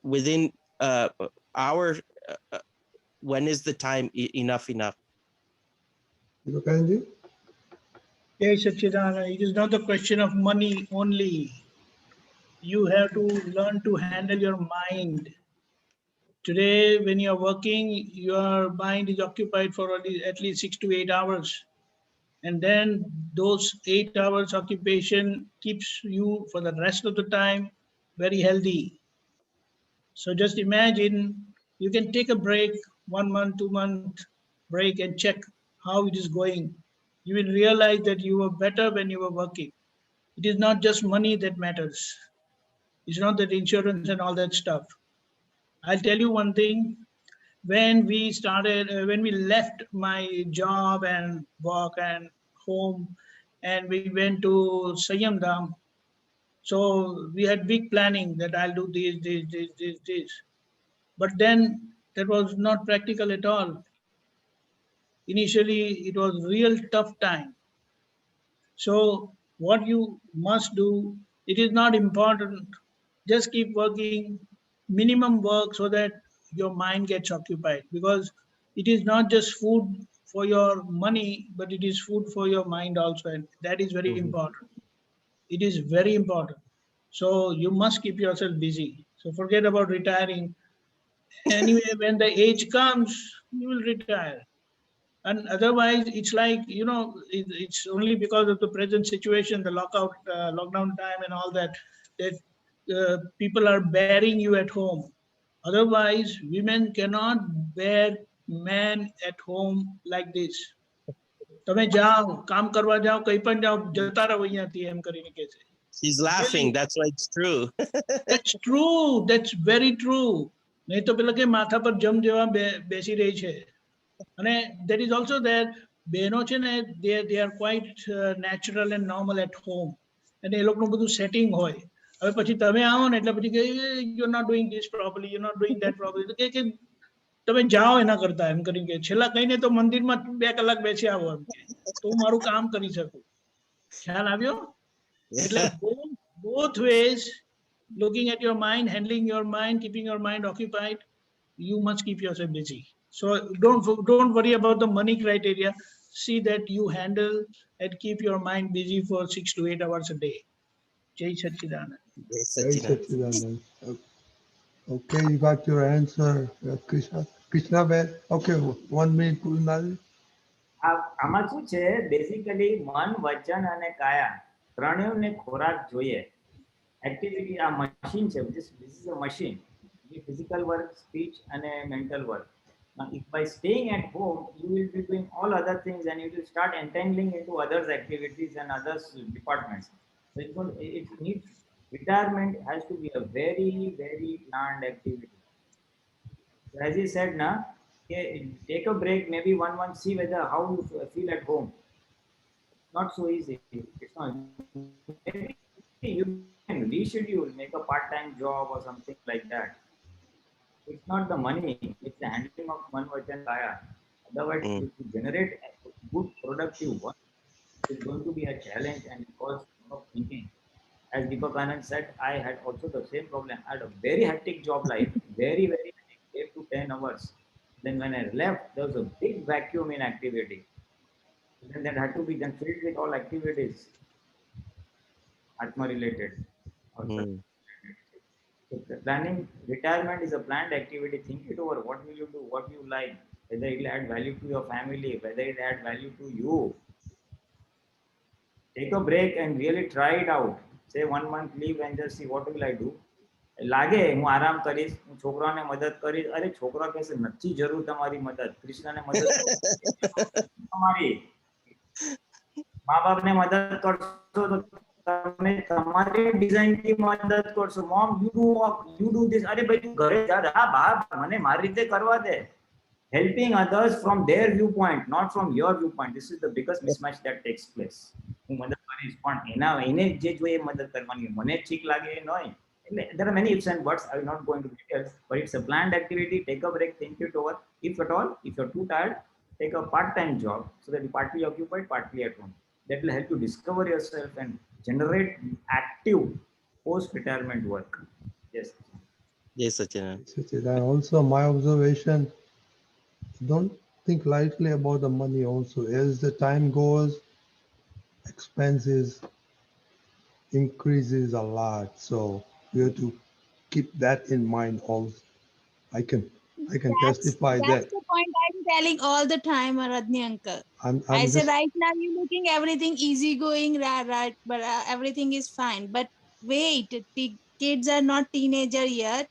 within our, when is the time enough? Yes, Sachidanand, it is not the question of money only. You have to learn to handle your mind. Today, when you're working, your mind is occupied for at least 6 to 8 hours. And then those 8 hours occupation keeps you for the rest of the time very healthy. So just imagine you can take a break, 1 month, 2 month break, and check how it is going. You will realize that you were better when you were working. It is not just money that matters. It's not that insurance and all that stuff. I'll tell you one thing. When we left my job and work and home, and we went to Sayamdam, so we had big planning that I'll do this. But then that was not practical at all. Initially, it was real tough time. So what you must do, it is not important. Just keep working, minimum work, so that your mind gets occupied, because it is not just food for your money, but it is food for your mind also. And that is very important. It is very important. So you must keep yourself busy. So forget about retiring. Anyway, when the age comes, you will retire. And otherwise, it's like, it's only because of the present situation, the lockdown time and all that, that people are bearing you at home. Otherwise, women cannot bear men at home like this. તમે જાઓ કામ કરવા જાઓ કઈ પણ જાઓ જતા રહો અહીંયાથી એમ કરીને કહે છે. She's laughing. Really? That's why it's true. That's true. That's very true. નહીં તો પેલા કે માથા પર જમ જેવા બેસી રહી છે. અને that is also there. બહેનો છે ને they are quite natural and normal at home. અને એ લોકોનું બધું સેટિંગ હોય. હવે પછી તમે આવો ને એટલે પછી કે you're not doing this properly, you're not doing that properly. તો કે તમે જાઓ એના કરતા એમ કરીને કે છેલ્લા કહીને તો મંદિરમાં 2 કલાક બેસી આવો એમ કે તો હું મારું કામ કરી શકું. ખ્યાલ આવ્યો? એટલે both ways, looking at your mind, handling your mind, keeping your mind occupied, you must keep yourself busy. So don't worry about the money criteria. See that you handle and keep your mind busy for 6 to 8 hours a day. Jai Satchidanand. Jai Jai Satchidanand. Satchidanand. Okay, you got your answer, Krishna Ben. Okay, 1 minute, Purnali. આમાં શું છે basically મન વચન અને કાયા ત્રણેયને ખોરાક જોઈએ. Activity આ મશીન છે, this is a machine. Physical work, speech and mental work. Now, if by staying at home, you will be doing all other things and you will start entangling into others' activities and others' departments. So it needs, retirement has to be a very, very planned activity. So as he said, take a break, maybe one month, see whether how you feel at home. Not so easy. It's not. Maybe you can reschedule, make a part-time job or something like that. It's not the money, it's the handling of man, vachan, kaya. Otherwise, if you generate good productive work, it's going to be a challenge and cause of thinking. As Deepak Anand said, I had also the same problem. I had a very hectic job life, very, very hectic, 8 to 10 hours. Then when I left, there was a big vacuum in activity. Then that had to be then filled with all activities, Atma related. So planning retirement is a planned activity. Think it over. What will you do? What you like? Whether it will add value to your family, whether it add value to you. Take a break and really try it out. Say 1 month leave and just see what will I do. લાગે હું આરામ કરીશ, હું છોકરાને મદદ કરીશ. અરે છોકરા કહેશે નથી જરૂર તમારી મદદ, કૃષ્ણને મદદ તમારી મા બાપને મદદ કરશો તો તમે તમારી ડિઝાઇનથી મદદ કરશો. Mom you do this. અરે ભાઈ તું ઘરે જા, હા બહાર મને મારી રીતે કરવા દે. Helping others from their viewpoint, not from your viewpoint. This is the biggest mismatch that takes place. હું મદદ કરીશ પણ એને જે જોઈએ મદદ કરવાની, મને ઠીક લાગે એ નહીં. There are many ifs and buts. I will not go into details, but it's a planned activity. Take a break, think it over. If at all, if you're too tired, take a part-time job so that you're partly occupied, partly at home. That will help you discover yourself and generate active post-retirement work. Yes. Yes, Satchidanand. Also, my observation, don't think lightly about the money also. As the time goes, expenses increases a lot. So you have to keep that in mind also. I can testify that. That's the point I'm telling all the time, Aradhya uncle. I said right now you're looking everything easy going, right, but everything is fine. But wait, the kids are not teenager yet.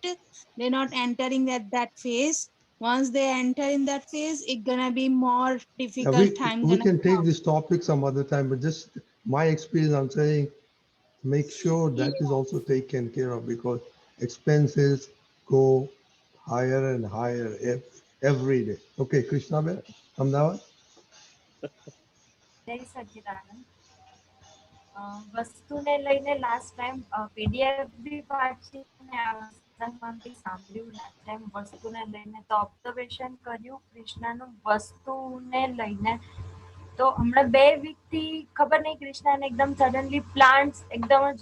They're not entering that phase. Once they enter in that phase, it's gonna be more difficult time. We can take this topic some other time, but just my experience, I'm saying, make sure that is also taken care of because expenses go higher and higher every day. Okay, Krishna Ben, Ahmedabad. જય સચ્ચિદાનંદ. વસ્તુને લઈને last time PDF બી વાંચી અને આ સત્સંગમાં બી સાંભળ્યું. Last time વસ્તુને લઈને તો ઓબ્ઝર્વેશન કર્યું કૃષ્ણનું વસ્તુને લઈને. તો હમણાં 2 વીકથી ખબર નહીં કૃષ્ણને એકદમ સડનલી પ્લાન્ટ્સ એકદમ જ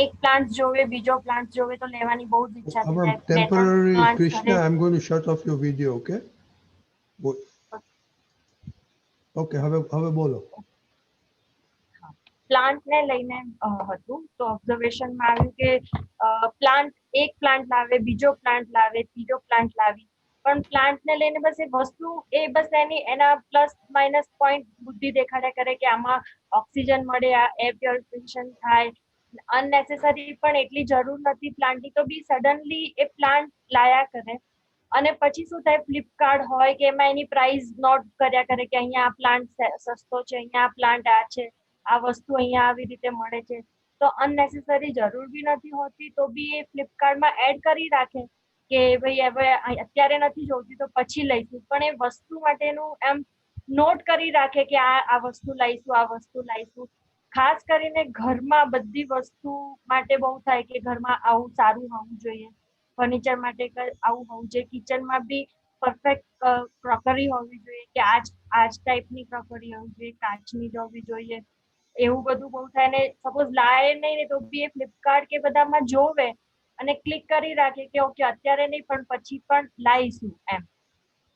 એક પ્લાન્ટ જોવે બીજો પ્લાન્ટ જોવે તો લેવાની બહુ જ ઈચ્છા થાય. Temporary Krishna, I'm going to shut off your video, okay? Okay, હવે બોલો. પ્લાન્ટને લઈને હતું. તો ઓબ્ઝર્વેશનમાં આવ્યું કે એક પ્લાન્ટ લાવે, બીજો પ્લાન્ટ લાવે, ત્રીજો પ્લાન્ટ લાવી, પણ પ્લાન્ટને લઈને બસ એ વસ્તુ બસ એના પ્લસ માઇનસ પોઈન્ટ બુદ્ધિ દેખાડ્યા કરે કે આમાં ઓક્સિજન મળે, આ એર પ્યોરિફિકેશન થાય, અનનેસેસરી પણ એટલી જરૂર નથી પ્લાન્ટની, તો બી સડનલી એ પ્લાન્ટ લાયા કરે. અને પછી શું થાય, ફ્લિપકાર્ટ હોય કે એમાં એની પ્રાઇસ નોટ કર્યા કરે કે અહીંયા આ પ્લાન્ટ સસ્તો છે, અહીંયા આ પ્લાન્ટ આ છે, આ વસ્તુ અહીંયા આવી રીતે મળે છે. તો અનનેસેસરી જરૂર બી નથી હોતી, તો બી એ ફ્લિપકાર્ટમાં એડ કરી રાખે કે ભાઈ હવે અત્યારે નથી જોઈતી તો પછી લઈશું, પણ એ વસ્તુ માટેનું એમ નોટ કરી રાખે કે આ વસ્તુ લાવીશું, આ વસ્તુ લાવીશું. ખાસ કરીને ઘરમાં બધી વસ્તુ માટે બહુ થાય કે ઘરમાં આવું સારું હોવું જોઈએ, ફર્નિચર માટે આવું હોવું જોઈએ, કિચનમાં બી પરફેક્ટ ક્રોકરી હોવી જોઈએ કે આજ ટાઈપની ક્રોકરી હોવી જોઈએ, કાચની જ હોવી જોઈએ. એવું બધું બહુ થાય. ને સપોઝ લાય નહીં ને તો બી એ ફ્લિપકાર્ટ કે બધામાં જોવે અને ક્લિક કરી રાખે કે ઓકે અત્યારે નહીં પણ પછી પણ લાવીશું એમ.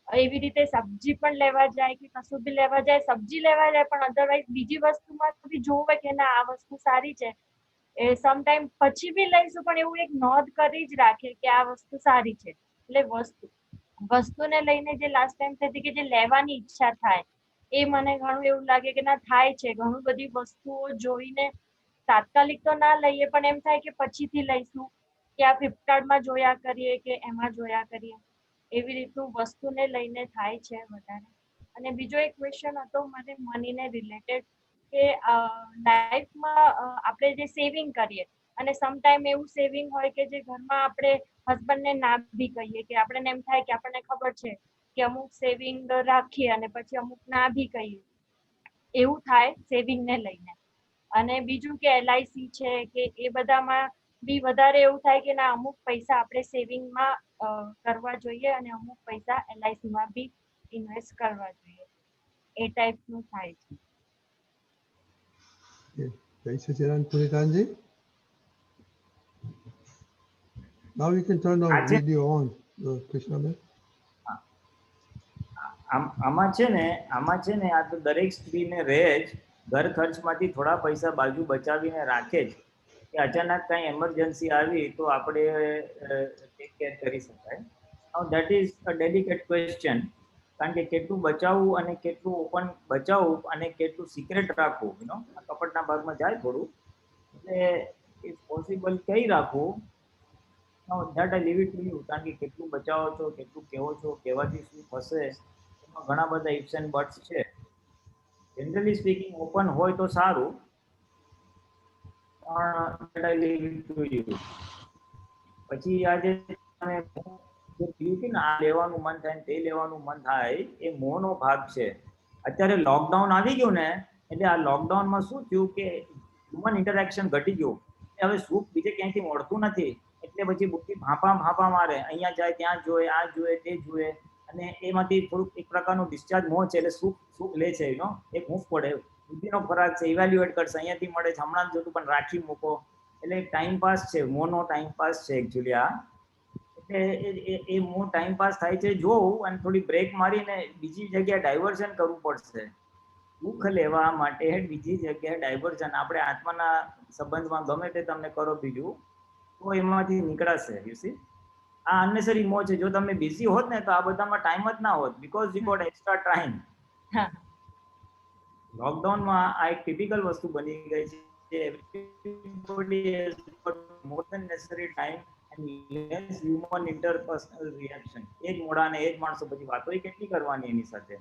એવી રીતે સબ્જી પણ લેવા જાય કે કશું બી લેવા જાય, સબ્જી લેવા જાય પણ અધરવાઇઝ બીજી વસ્તુમાં બી જોવે કે ના આ વસ્તુ સારી છે, એ સમટાઈમ પછી બી લઈશું પણ એવું એક નોંધ કરી જ રાખે કે આ વસ્તુ સારી છે. એટલે વસ્તુને લઈને જે લાસ્ટ ટાઈમ થતી કે જે લેવાની ઈચ્છા થાય, એ મને ઘણું એવું લાગે કે ના થાય છે. ઘણું બધી વસ્તુઓ જોઈને તાત્કાલિક તો ના લઈએ પણ એમ થાય કે પછીથી લઈશું, કે આ ફ્લિપકાર્ટમાં જોયા કરીએ કે એમાં જોયા કરીએ. એવી રીતનું વસ્તુને લઈને થાય છે વધારે. અને બીજો એક ક્વેશ્ચન હતો મને મનીને રિલેટેડ કે લાઈફમાં આપણે જે સેવિંગ કરીએ અને સમટાઈમ એવું સેવિંગ હોય કે જે ઘરમાં આપણે હસબન્ડને ના બી કહીએ કે આપણને એમ થાય કે આપણને ખબર છે કે અમુક સેવિંગ રાખીએ અને પછી અમુક ના બી કહીએ, એવું થાય સેવિંગને લઈને. અને બીજું કે LIC છે કે એ બધામાં બી વધારે એવું થાય કે ના અમુક પૈસા આપણે સેવિંગમાં કરવા જોઈએ અને અમુક પૈસા LICમાં બી ઇન્વેસ્ટ કરવા જોઈએ. એ ટાઈપનું થાય છે. Jai Sachidanand Puritanji. Now you can turn the video on, Krishna. આમાં છે ને આ તો દરેક સ્ત્રીને રહે જ, ઘર ખર્ચમાંથી થોડા પૈસા બાજુ બચાવીને રાખે જ કે અચાનક કઈ એમરજન્સી આવી તો આપણે ટેક કેર કરી શકાય. Now that is a delicate question, કારણ કે કેટલું બચાવવું અને કેટલું ઓપન બચાવવું અને કેટલું સિક્રેટ રાખવું, આ કપડના ભાગમાં જાય થોડું, એટલે ઇફ પોસિબલ કઈ રાખવું. Now that I leave it to you, કારણ કે કેટલું બચાવો છો, કેટલું કેવો છો, કેવાથી શું થશે, ઘણા બધા ઇફ્સ એન્ડ બટ્સ છે. જનરલી સ્પીકિંગ ઓપન હોય તો સારું, પણ પછી આજે તમે આ લેવાનું મન થાય તે લેવાનું મન થાય, એ મોહનો ભાગ છે. અત્યારે લોકડાઉન આવી ગયું ને, એટલે આ લોકડાઉનમાં શું થયું કે હ્યુમન ઇન્ટરેક્શન ઘટી ગયું. હવે સુખ બીજે ક્યાંયથી મળતું નથી, એટલે પછી બુદ્ધિ ભાંપા મારે, અહીંયા જાય ત્યાં જોઈએ, આ જોઈએ તે જોઈએ, અને એમાંથી થોડુંક એક પ્રકારનું ડિસ્ચાર્જ મોહ છે, એટલે સુખ લે છે. એક હૂંફ પડે, બુદ્ધિનો ખોરાક છે, ઇવેલ્યુએટ કરશે, અહીંયાથી મળે છે, હમણાં જોતું પણ રાખી મૂકો, એટલે ટાઈમ પાસ છે, મોનો ટાઈમ પાસ છે એકચ્યુઅલી આ. એટલે એ મો ટાઈમ પાસ થાય છે જોવું, અને થોડી બ્રેક મારીને બીજી જગ્યાએ ડાયવર્ઝન કરવું પડશે. સુખ લેવા માટે બીજી જગ્યાએ ડાયવર્ઝન, આપણે આત્માના સંબંધમાં ગમે તે તમને કરો બીજું, તો એમાંથી નીકળાશે. યુ સી, આ અનનેસરી મોહ છે. જો તમે બિઝી હોત ને તો આ બધામાં ટાઈમ જ ના હોત, because you got extra time. લોકડાઉનમાં આ એક ટિપિકલ વસ્તુ બની ગઈ છે. Everybody has got more than necessary time and less human interpersonal reaction. એ જ મોઢાને એ જ માણસો પછી વાતો કેટલી કરવાની એની સાથે,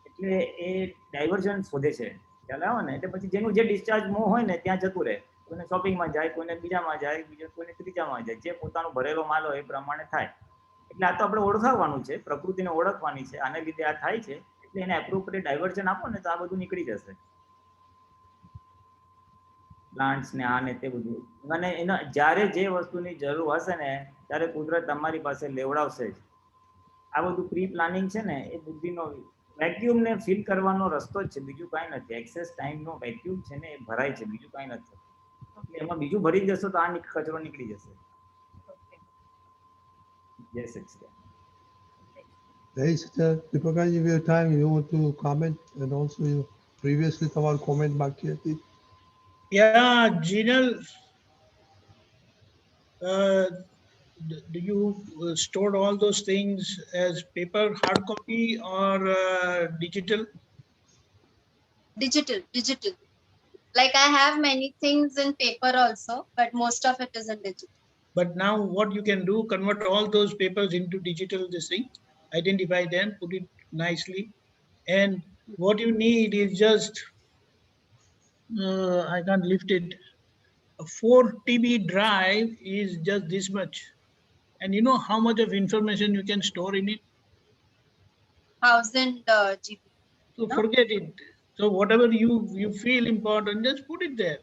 એટલે એ ડાયવર્ઝન શોધે છે. ખ્યાલ આવે ને? એટલે પછી જેનું જે ડિસ્ચાર્જ મોહ હોય ને ત્યાં જતું રહે. કોઈને શોપિંગમાં જાય, કોઈને બીજામાં જાય, કોઈને ત્રીજામાં જાય, જે પોતાનો ભરેલો માલ હોય એ પ્રમાણે થાય. એટલે આ તો આપણે ઓળખાવવાનું છે, પ્રકૃતિને ઓળખવાની છે, આને લીધે આ થાય છે, એટલે એને એપ્રોપ્રિએટ ડાયવર્ઝન આપો ને તો આ બધું નીકળી જશે. પ્લાન્ટ્સ ને આ ને તે બધું, અને એના જ્યારે જે વસ્તુની જરૂર હશે ને ત્યારે કુદરત તમારી પાસે લેવડાવશે જ. આ બધું પ્રી પ્લાનિંગ છે ને, એ બુદ્ધિનો વેક્યુમ ને ફિલ કરવાનો રસ્તો જ છે, બીજું કાંઈ નથી. એક્સેસ ટાઈમનો વેક્યુમ છે ને એ ભરાય છે, બીજું કાંઈ નથી. એમાં બીજું ભરી જશો તો આ કચરો નીકળી જશે. Yes, it's there. Hey, Sister Deepakanji, we have time. You want to comment, and also you previously તમારું comment બાકી હતી. Yeah, Jinal, do you stored all those things as paper, hard copy, or digital? Digital. Like I have many things in paper also, but most of it is in digital. But now what you can do, convert all those papers into digital this thing, identify them, put it nicely. And what you need is just, I can't lift it. A 4 TB drive is just this much. And you know how much of information you can store in it? 1000 GB. So No? forget it. So whatever you feel important, just put it there.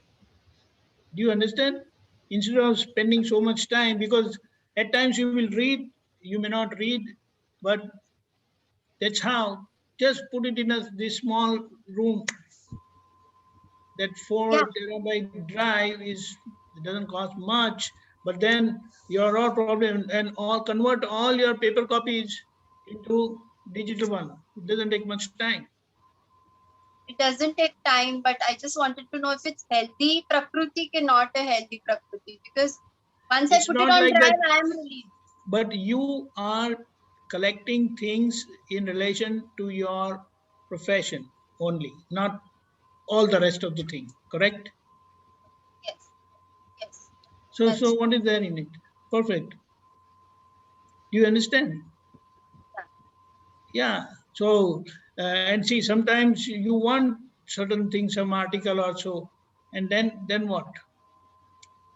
Do you understand? Instead of spending so much time, because at times you will read, you may not read, but that's how. Just put it in this small room. That 4 terabyte drive it doesn't cost much, but then your all problem and all convert all your paper copies into digital one. It doesn't take much time. It doesn't take time, but I just wanted to know if it's healthy Prakruti or not a healthy Prakruti, because once It's I put it not on like drive, that. I am relieved. But you are collecting things in relation to your profession only, not all the rest of the thing, correct? Yes. So what is there in it? Perfect. Do you understand? Yeah. So, and see, sometimes you want certain things, some article or so, and then what?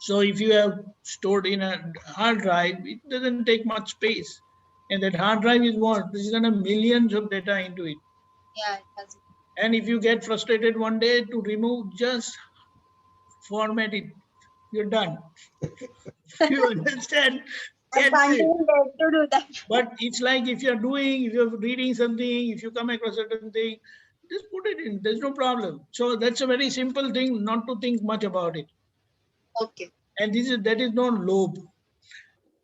So if you have stored in a hard drive, it doesn't take much space. And that hard drive is what? There's gonna millions of data into it. Yeah, it doesn't. And if you get frustrated one day to remove, just format it. You're done. You understand? I can't even dare to do that. But it's like if you're reading something, if you come across certain thing, just put it in. There's no problem. So that's a very simple thing, not to think much about it. Okay. And that is not lobe.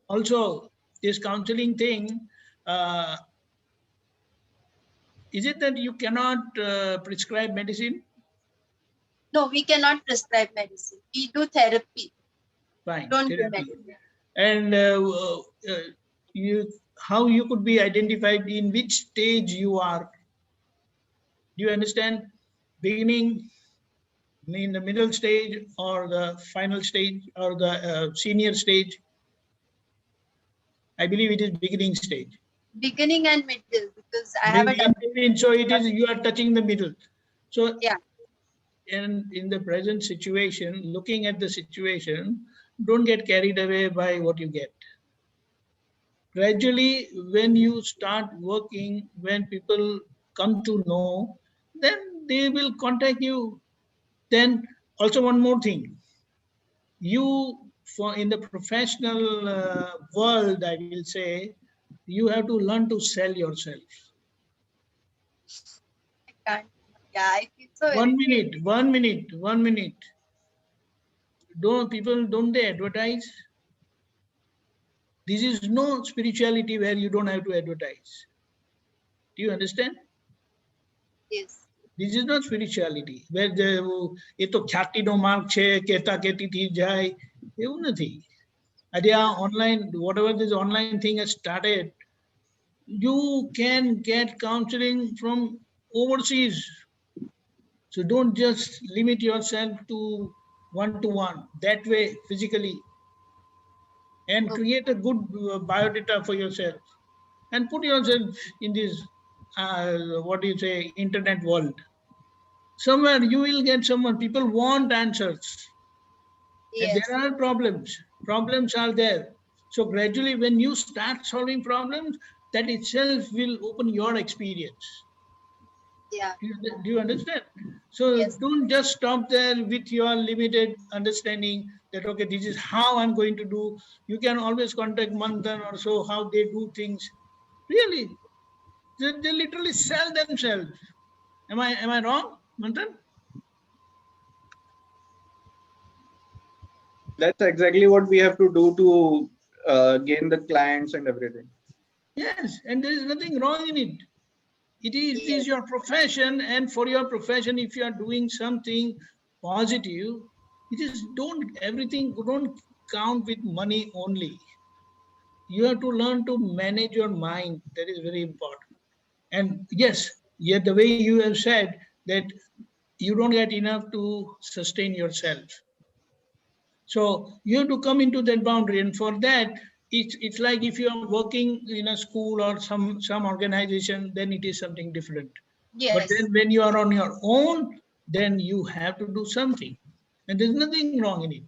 Also, this counseling thing, is it that you cannot prescribe medicine? No, we cannot prescribe medicine. We do therapy. Fine. Don't do Therapy. medicine. And how you could be identified in which stage you are. Do you understand? Beginning, in the middle stage, or the final stage, or the senior stage? I believe it is beginning stage. Beginning and middle, because I have a double. So it is, you are touching the middle. So yeah. And in the present situation, looking at the situation, don't get carried away by what you get. Gradually, when you start working, when people come to know, then they will contact you. Then also one more thing, in the professional world, I will say, you have to learn to sell yourself. I can't. Yeah, I feel so. 1 minute. Don't they advertise? This is no spirituality where you don't have to advertise. Do you understand? Yes. This is not spirituality where એ તો ખ્યાતિનો માર્ગ છે કહેતા કહેતીથી જાય એવું નથી. Online, whatever this online thing has started, you can get counseling from overseas. So don't just limit yourself to one-to-one that way physically, and create a good biodata for yourself and put yourself in this internet world. Somewhere you will get someone. People want answers. Yes. And there are problems are there. So gradually when you start solving problems, that itself will open your experience. Yeah. Do you understand? So yes. Don't just stop there with your limited understanding that, okay, this is how I'm going to do. You can always contact Manthan or so, how they do things. Really, they literally sell themselves. Am I wrong, Manthan? That's exactly what we have to do to gain the clients and everything. Yes, and there is nothing wrong in it. It is your profession, and for your profession, if you are doing something positive, It is don't count with money only. You have to learn to manage your mind. That is very important. And yes, yet the way you have said that you don't get enough to sustain yourself. So you have to come into that boundary. And for that, it's like if you're working in a school or some organization, then it is something different. Yes. But then when you are on your own, then you have to do something. And there's nothing wrong in it.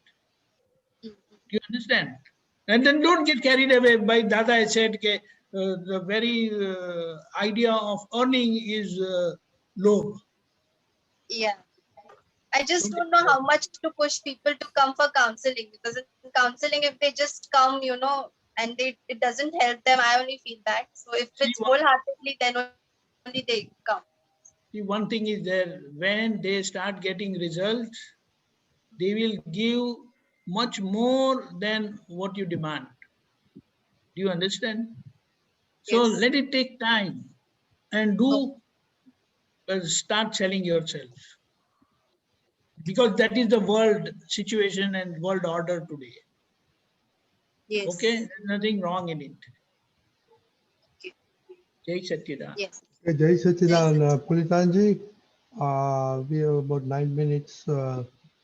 Do you understand? And then don't get carried away by Dada. I said the very idea of earning is low. Yeah. I just don't know how much to push people to come for counseling, because in counseling, if they just come, and it doesn't help them, I only feel that. So if it's wholeheartedly, then only they come. See, one thing is there, when they start getting results, they will give much more than what you demand. Do you understand? So Yes. let it take time and start selling yourself. Because that is the world situation and world order today. Yes. Okay, there's nothing wrong in it. Okay. Jai Satchidanand. Yes. Okay, Jai Satchidanand. Pulitanji, we have about 9 minutes.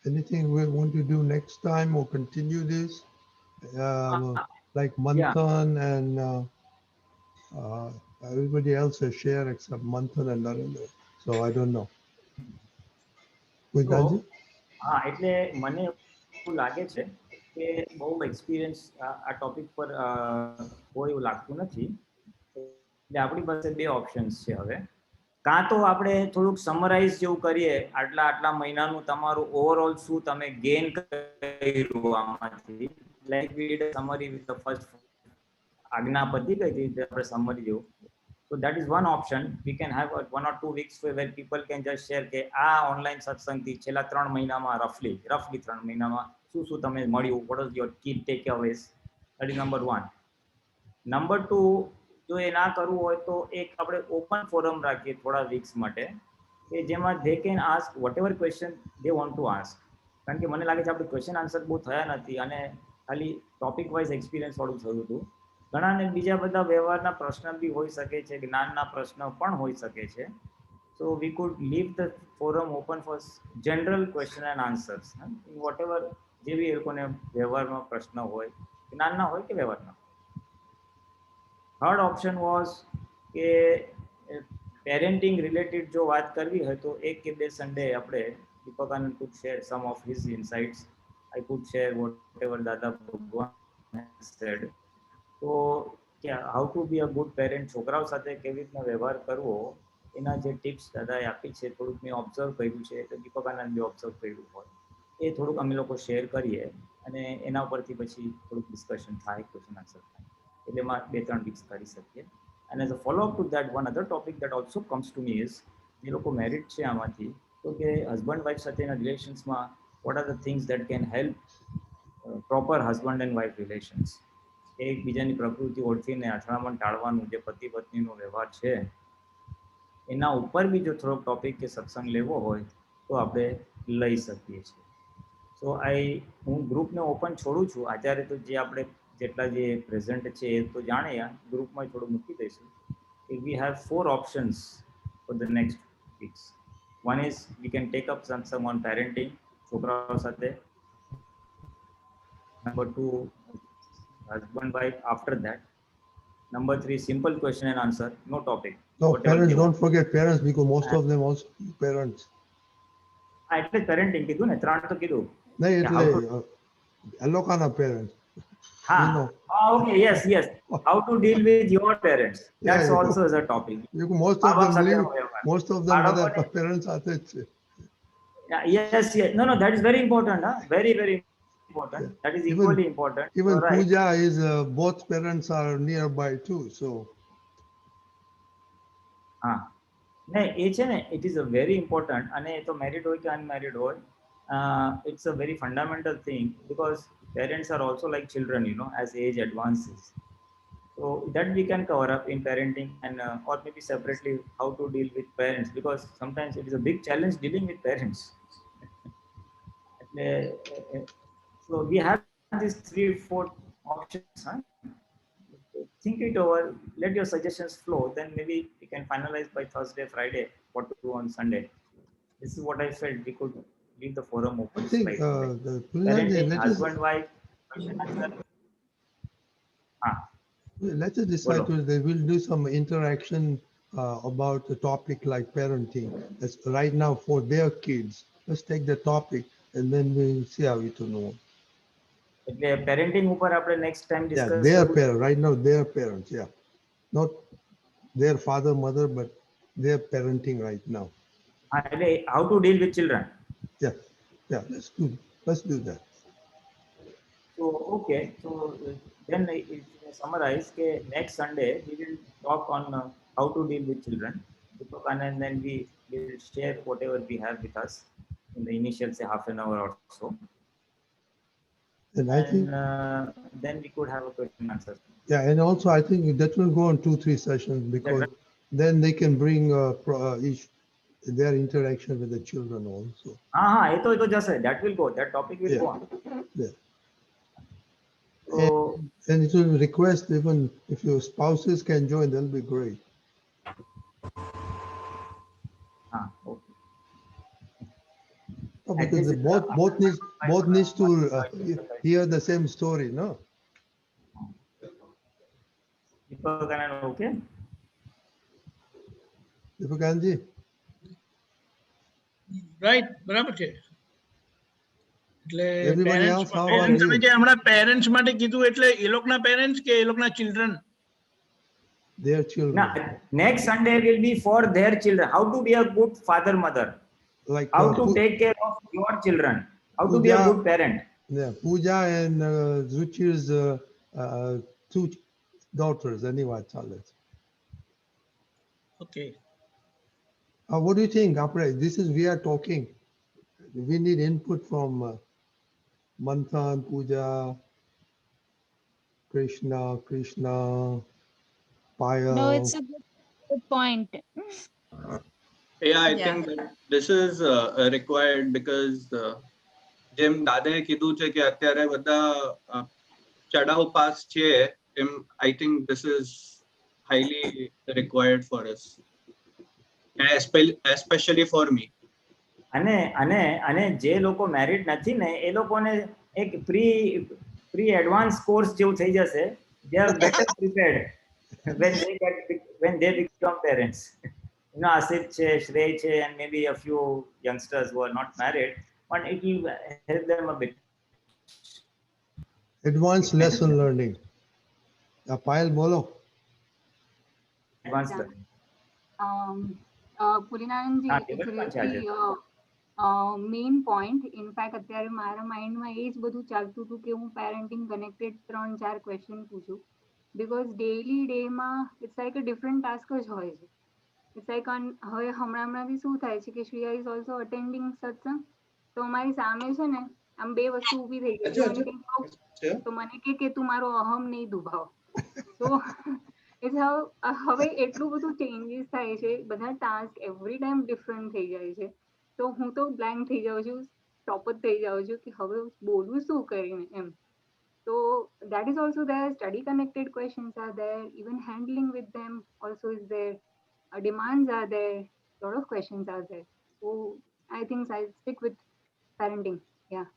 Anything we want to do next time or continue this? Like Manthan and everybody else has shared except Manthan and Narendra. So I don't know. Pulitanji? એટલે મને એવું લાગે છે કે બહુ experience આ topic પર કોઈ એવું લાગતું નથી. એટલે આપણી પાસે બે ઓપ્શન્સ છે હવે. કાં તો આપણે થોડુંક સમરાઇઝ જેવું કરીએ, આટલા મહિનાનું તમારું ઓવરઓલ શું તમે ગેઇન કર્યું આમાંથી, like we did summary with the first આજ્ઞા પતી ગઈ હતી આપણે સમરી જેવું. So that is one option. We can have 1 or 2 weeks where people can just share કે આ ઓનલાઈન સત્સંગથી છેલ્લા 3 મહિનામાં રફલી 3 મહિનામાં શું તમે મળ્યું, what was your key takeaways. That is number 1. Number 2, જો એ ના કરવું હોય તો એક આપણે ઓપન ફોરમ રાખીએ થોડા વીક્સ માટે કે જેમાં they can ask whatever question they want to ask. કારણ કે મને લાગે છે આપણે ક્વેશ્ચન આન્સર બહુ થયા નથી અને ખાલી ટોપિક વાઇઝ એક્સપિરિયન્સ વાળું થયું હતું. ઘણાને બીજા બધા વ્યવહારના પ્રશ્ન બી હોઈ શકે છે, જ્ઞાનના પ્રશ્ન પણ હોઈ શકે છે. So we could leave the forum open for general question and answers. Whatever જે બી એ લોકોને વ્યવહારમાં પ્રશ્ન હોય, જ્ઞાનના હોય કે વ્યવહારના. થર્ડ ઓપ્શન વોઝ કે પેરેન્ટિંગ રિલેટેડ જો વાત કરવી હોય તો 1 કે 2 સન્ડે આપણે Deepakanand could share some of his insights. I could share whatever Dada Bhagwan said. તો how to be a good parent, છોકરાઓ સાથે કેવી રીતના વ્યવહાર કરવો, એના જે ટિપ્સ દાદાએ આપી છે થોડુંક મેં ઓબ્ઝર્વ કર્યું છે, તો દીપકાનંદ બી ઓબ્ઝર્વ કર્યું હોય એ થોડુંક અમે લોકો શેર કરીએ અને એના ઉપરથી પછી થોડુંક ડિસ્કશન થાય, ક્વેશ્ચન આન્સર થાય. એટલે એમાં 2-3 વીક્સ કરી શકીએ. And as a follow-up to that, one other topic that also comes to me is જે લોકો મેરિડ છે આમાંથી, તો કે હસબન્ડ વાઇફ સાથેના રિલેશન્સમાં what are the things that can help proper husband and wife relations. એકબીજાની પ્રકૃતિ ઓળખીને અથડામણ ટાળવાનું જે પતિ પત્નીનો વ્યવહાર છે એના ઉપર બી જો થોડોક ટોપિક કે સત્સંગ લેવો હોય તો આપણે લઈ શકીએ છીએ. સો હું ગ્રુપને ઓપન છોડું છું. અત્યારે તો જે આપણે જેટલા જે પ્રેઝન્ટ છે એ તો જાણે, ગ્રુપમાં થોડું મૂકી દઈશું. We have 4 options for the next weeks. One is we can take up satsang on parenting, છોકરાઓ સાથે. Number 2, husband wife after that. Number 3, simple question and answer, no topic. No, parents, don't forget parents, because most of them also parents. એટલે parenting કીધું ને, 3 તો કીધું. નહીં એટલે એ લોકોના parents. હા, okay, yes. How to deal with your parents, that's also is a topic. Most of them બધા parents સાથે જ છે. Yes. No, that is very important. Very important. That is equally important. Even puja is both parents are nearby too. So એ છે ને, it is a very important, અને એ તો married હોય કે અનમેરિડ હોય, it's a very fundamental thing because parents are also like children, as age advances. So that we can cover up in parenting and or maybe separately how to deal with parents, because sometimes it is a big challenge dealing with parents. So we have these 3-4 options. Huh? Think it over. Let your suggestions flow. Then maybe we can finalize by Thursday, Friday, what to do on Sunday. This is what I felt. We could leave the forum open. I think Parenting, husband, wife, question answer. Let's just decide to they will do some interaction about the topic like parenting. That's right now for their kids. Let's take the topic and then we'll see how it will know. એટલે parenting ઉપર આપણે next time discuss. Yeah, their parents. Right now, their parents. Yeah, not their father, mother, but their parenting right now. How to deal with children. Yeah, yeah. Let's do that. So okay. So then if I summarize, next Sunday we will talk on how to deal with children, and then we will share whatever we have with us in the initial say half an hour or so. And I think then we could have a question and answer. Yeah, and also I think that will go on 2-3 sessions because then they can bring each their interaction with the children also. It just that will go. That topic will go on. Yeah. And it will request even if your spouses can join, that'll be great. Okay. Oh, because they both needs to hear the same story, no? Okay. Deepakanji? Right, બરાબર છે. એટલે Everybody else, how are you? તમે જે હમણાં parents માટે કીધું એટલે એ લોકોના પેરેન્ટ્સ કે એ લોકોના children? Their children. Next Sunday will be for their children. How to be a good father, mother. Like how to take care of your children. How to be a good parent. Yeah, Pooja and Zuchir's 2 daughters. Anyway, Okay. What do you think, Apre? This is we are talking. We need input from Manthan, Pooja, Krishna, Payal. No, it's a good point. Yeah, I think that this is required because જેમ દાદાએ કીધું છે કે અત્યારે બધા ચડાવ pass છે એમ I think this is highly required for us, especially for me. અને જે લોકો મેરિડ નથી ને એ લોકોને એક પ્રી એડવાન્સ કોર્સ જેવું થઈ જશે. They are better prepared when they become parents. You know, Asif che, Shrey che, and maybe a few youngsters who are not married, but it will help them a bit. Advanced lesson learning. Payal, bolo. Advanced learning. પુરીનાનંદજી, actually main point in fact અત્યારે મારા માઇન્ડમાં એ જ બધું ચાલતું હતું કે હું parenting connected 3-4 question પૂછું because daily ડેમાં it's like a different task જ હોય છે. ઇટ્સ લાઈક હવે હમણાંથી શું થાય છે કે શ્રેયા ઇઝ ઓલ્સો અટેન્ડિંગ સત્સંગ, તો અમારી સામે છે ને આમ બે વસ્તુ ઊભી થઈ ગઈ તો મને કે તું મારો અહમ નહીં દુભાવ. તો હવે એટલું બધું ચેન્જીસ થાય છે, બધા ટાસ્ક એવરી ટાઈમ ડિફરન્ટ થઈ જાય છે. તો હું તો બ્લેન્ક થઈ જાઉં છું, સ્ટોપ જ થઈ જાઉં છું કે હવે બોલવું શું કરીને એમ. So that is also there. Study connected questions are there. Even handling with them also is there. Demands are there. Lot of questions are there. So I think I'll stick with parenting. Yeah.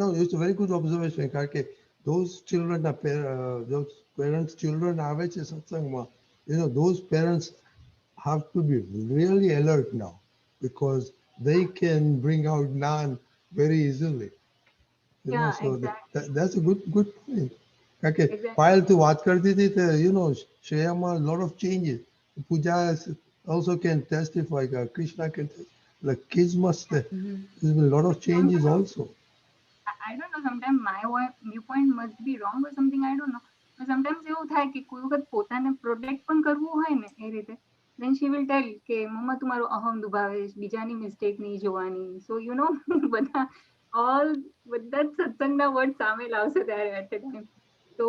No, it's a very good observation. Because those children are those parents' children are satsangma. You know, those parents have to be really alert now because they can bring out Gnan very easily. You know, so exactly. That's a good point. Okay, Exactly. while to watch karti thi, you know, Shreyama, a lot of changes. Pooja also can testify. Krishna can testify. The kids must. There's been a lot of changes also. I don't know. Sometimes my viewpoint must be wrong or something. I don't know. But sometimes એવું થાય કે કોઈ વખત પોતાને protect પણ કરવું હોય ને એ રીતે then she will tell કે મમ્મા તું મારો અહમ દુભાવેશ, બીજાની મિસ્ટેક નહીં જોવાની. So you know બધા સત્સંગના વર્ડ સામે લાવશે ત્યારે at a time. So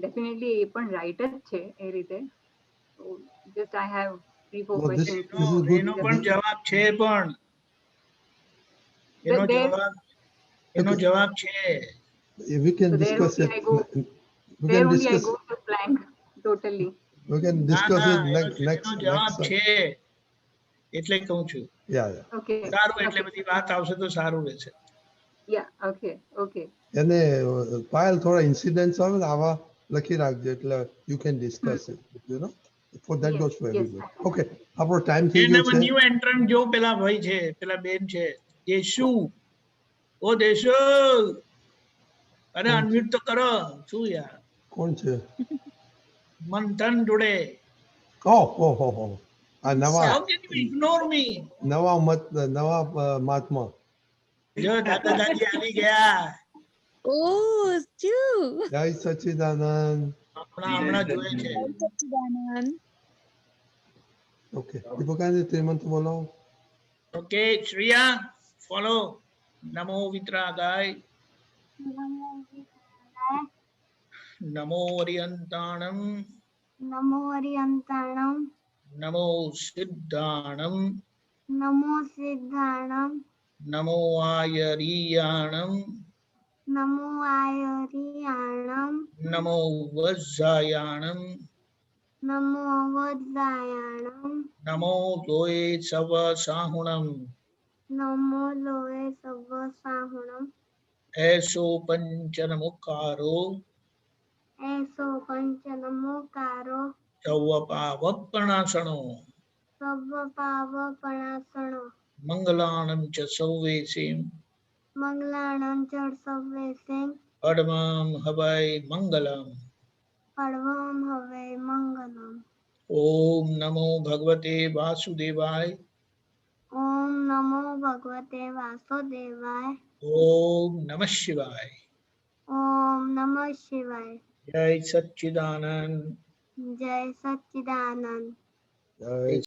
definitely એ પણ રાઈટ જ છે એ રીતે. So just I have 3-4 questions. એનો પણ જવાબ છે પણ એનો there જવાબ છે. We can so there discuss only it. I go We there can only I discuss. go to blank totally. We can ના discuss ના it એનો next. જવાબ છે એટલે કહું છું. Yeah. Okay. સારું એટલે Okay. બધી વાત આવશે તો સારું રહેશે. Yeah. Okay. એને પાયલ થોડા ઇન્સિડન્ટ્સ આવે ને આવા લખી રાખજો એટલે you can discuss it, you know. For that Yes, goes for yes, everybody. I Okay. આપણો ટાઈમ થઈ એને ગયો છે. ન્યુ એન્ટ્રન્ટ જો પેલા ભાઈ છે, પેલા બેન છે, દેશુ. ઓ દેશુ, અરે અનમ્યુટ તો કરો. શું યાર? કોણ છે? મંથન જોડે. ઓહો. આ નવા How can you ignore me? નવા મહાત્મા. જો દાદા દાદી આવી ગયા. Oh, true. જય સચ્ચિદાનંદ. હમણાં જોયે છે. Sachidanand. ઓકે દીપકાને શ્રીમંત બોલો. Okay Shreya follow. નમો વિતરાગાય. નમો અરિયંતાણમ. નમો અરિયંતાણમ. નમો સિદ્ધાણમ. નમો સિદ્ધાણમ. નમો આયરિયાણમ. નમો આયરિયાણમ. નમો વજ્જાયાણમ. નમો વજ્જાયાણમ. નમો લોય સવ સાહુણમ. નમો લોય સવ સાહુણમ. એસો પંચનમુકારો. એસો પંચનમોકારો. સવ પાવપણાસણો. સવ પાવપણાસણો. મંગલાણં ચ સૌવેસીમ. મંગલાણં ચ સૌવેસીમ. અડમામ હવૈ મંગલમ. પડવમ હવે મંગલમ. ઓમ નમો ભગવતે વાસુદેવાય. ઓમ નમો ભગવતે વાસુદેવાય. ઓમ નમઃ શિવાય. ઓમ નમઃ શિવાય. જય સચ્ચિદાનંદ. જય સચ્ચિદાનંદ. જય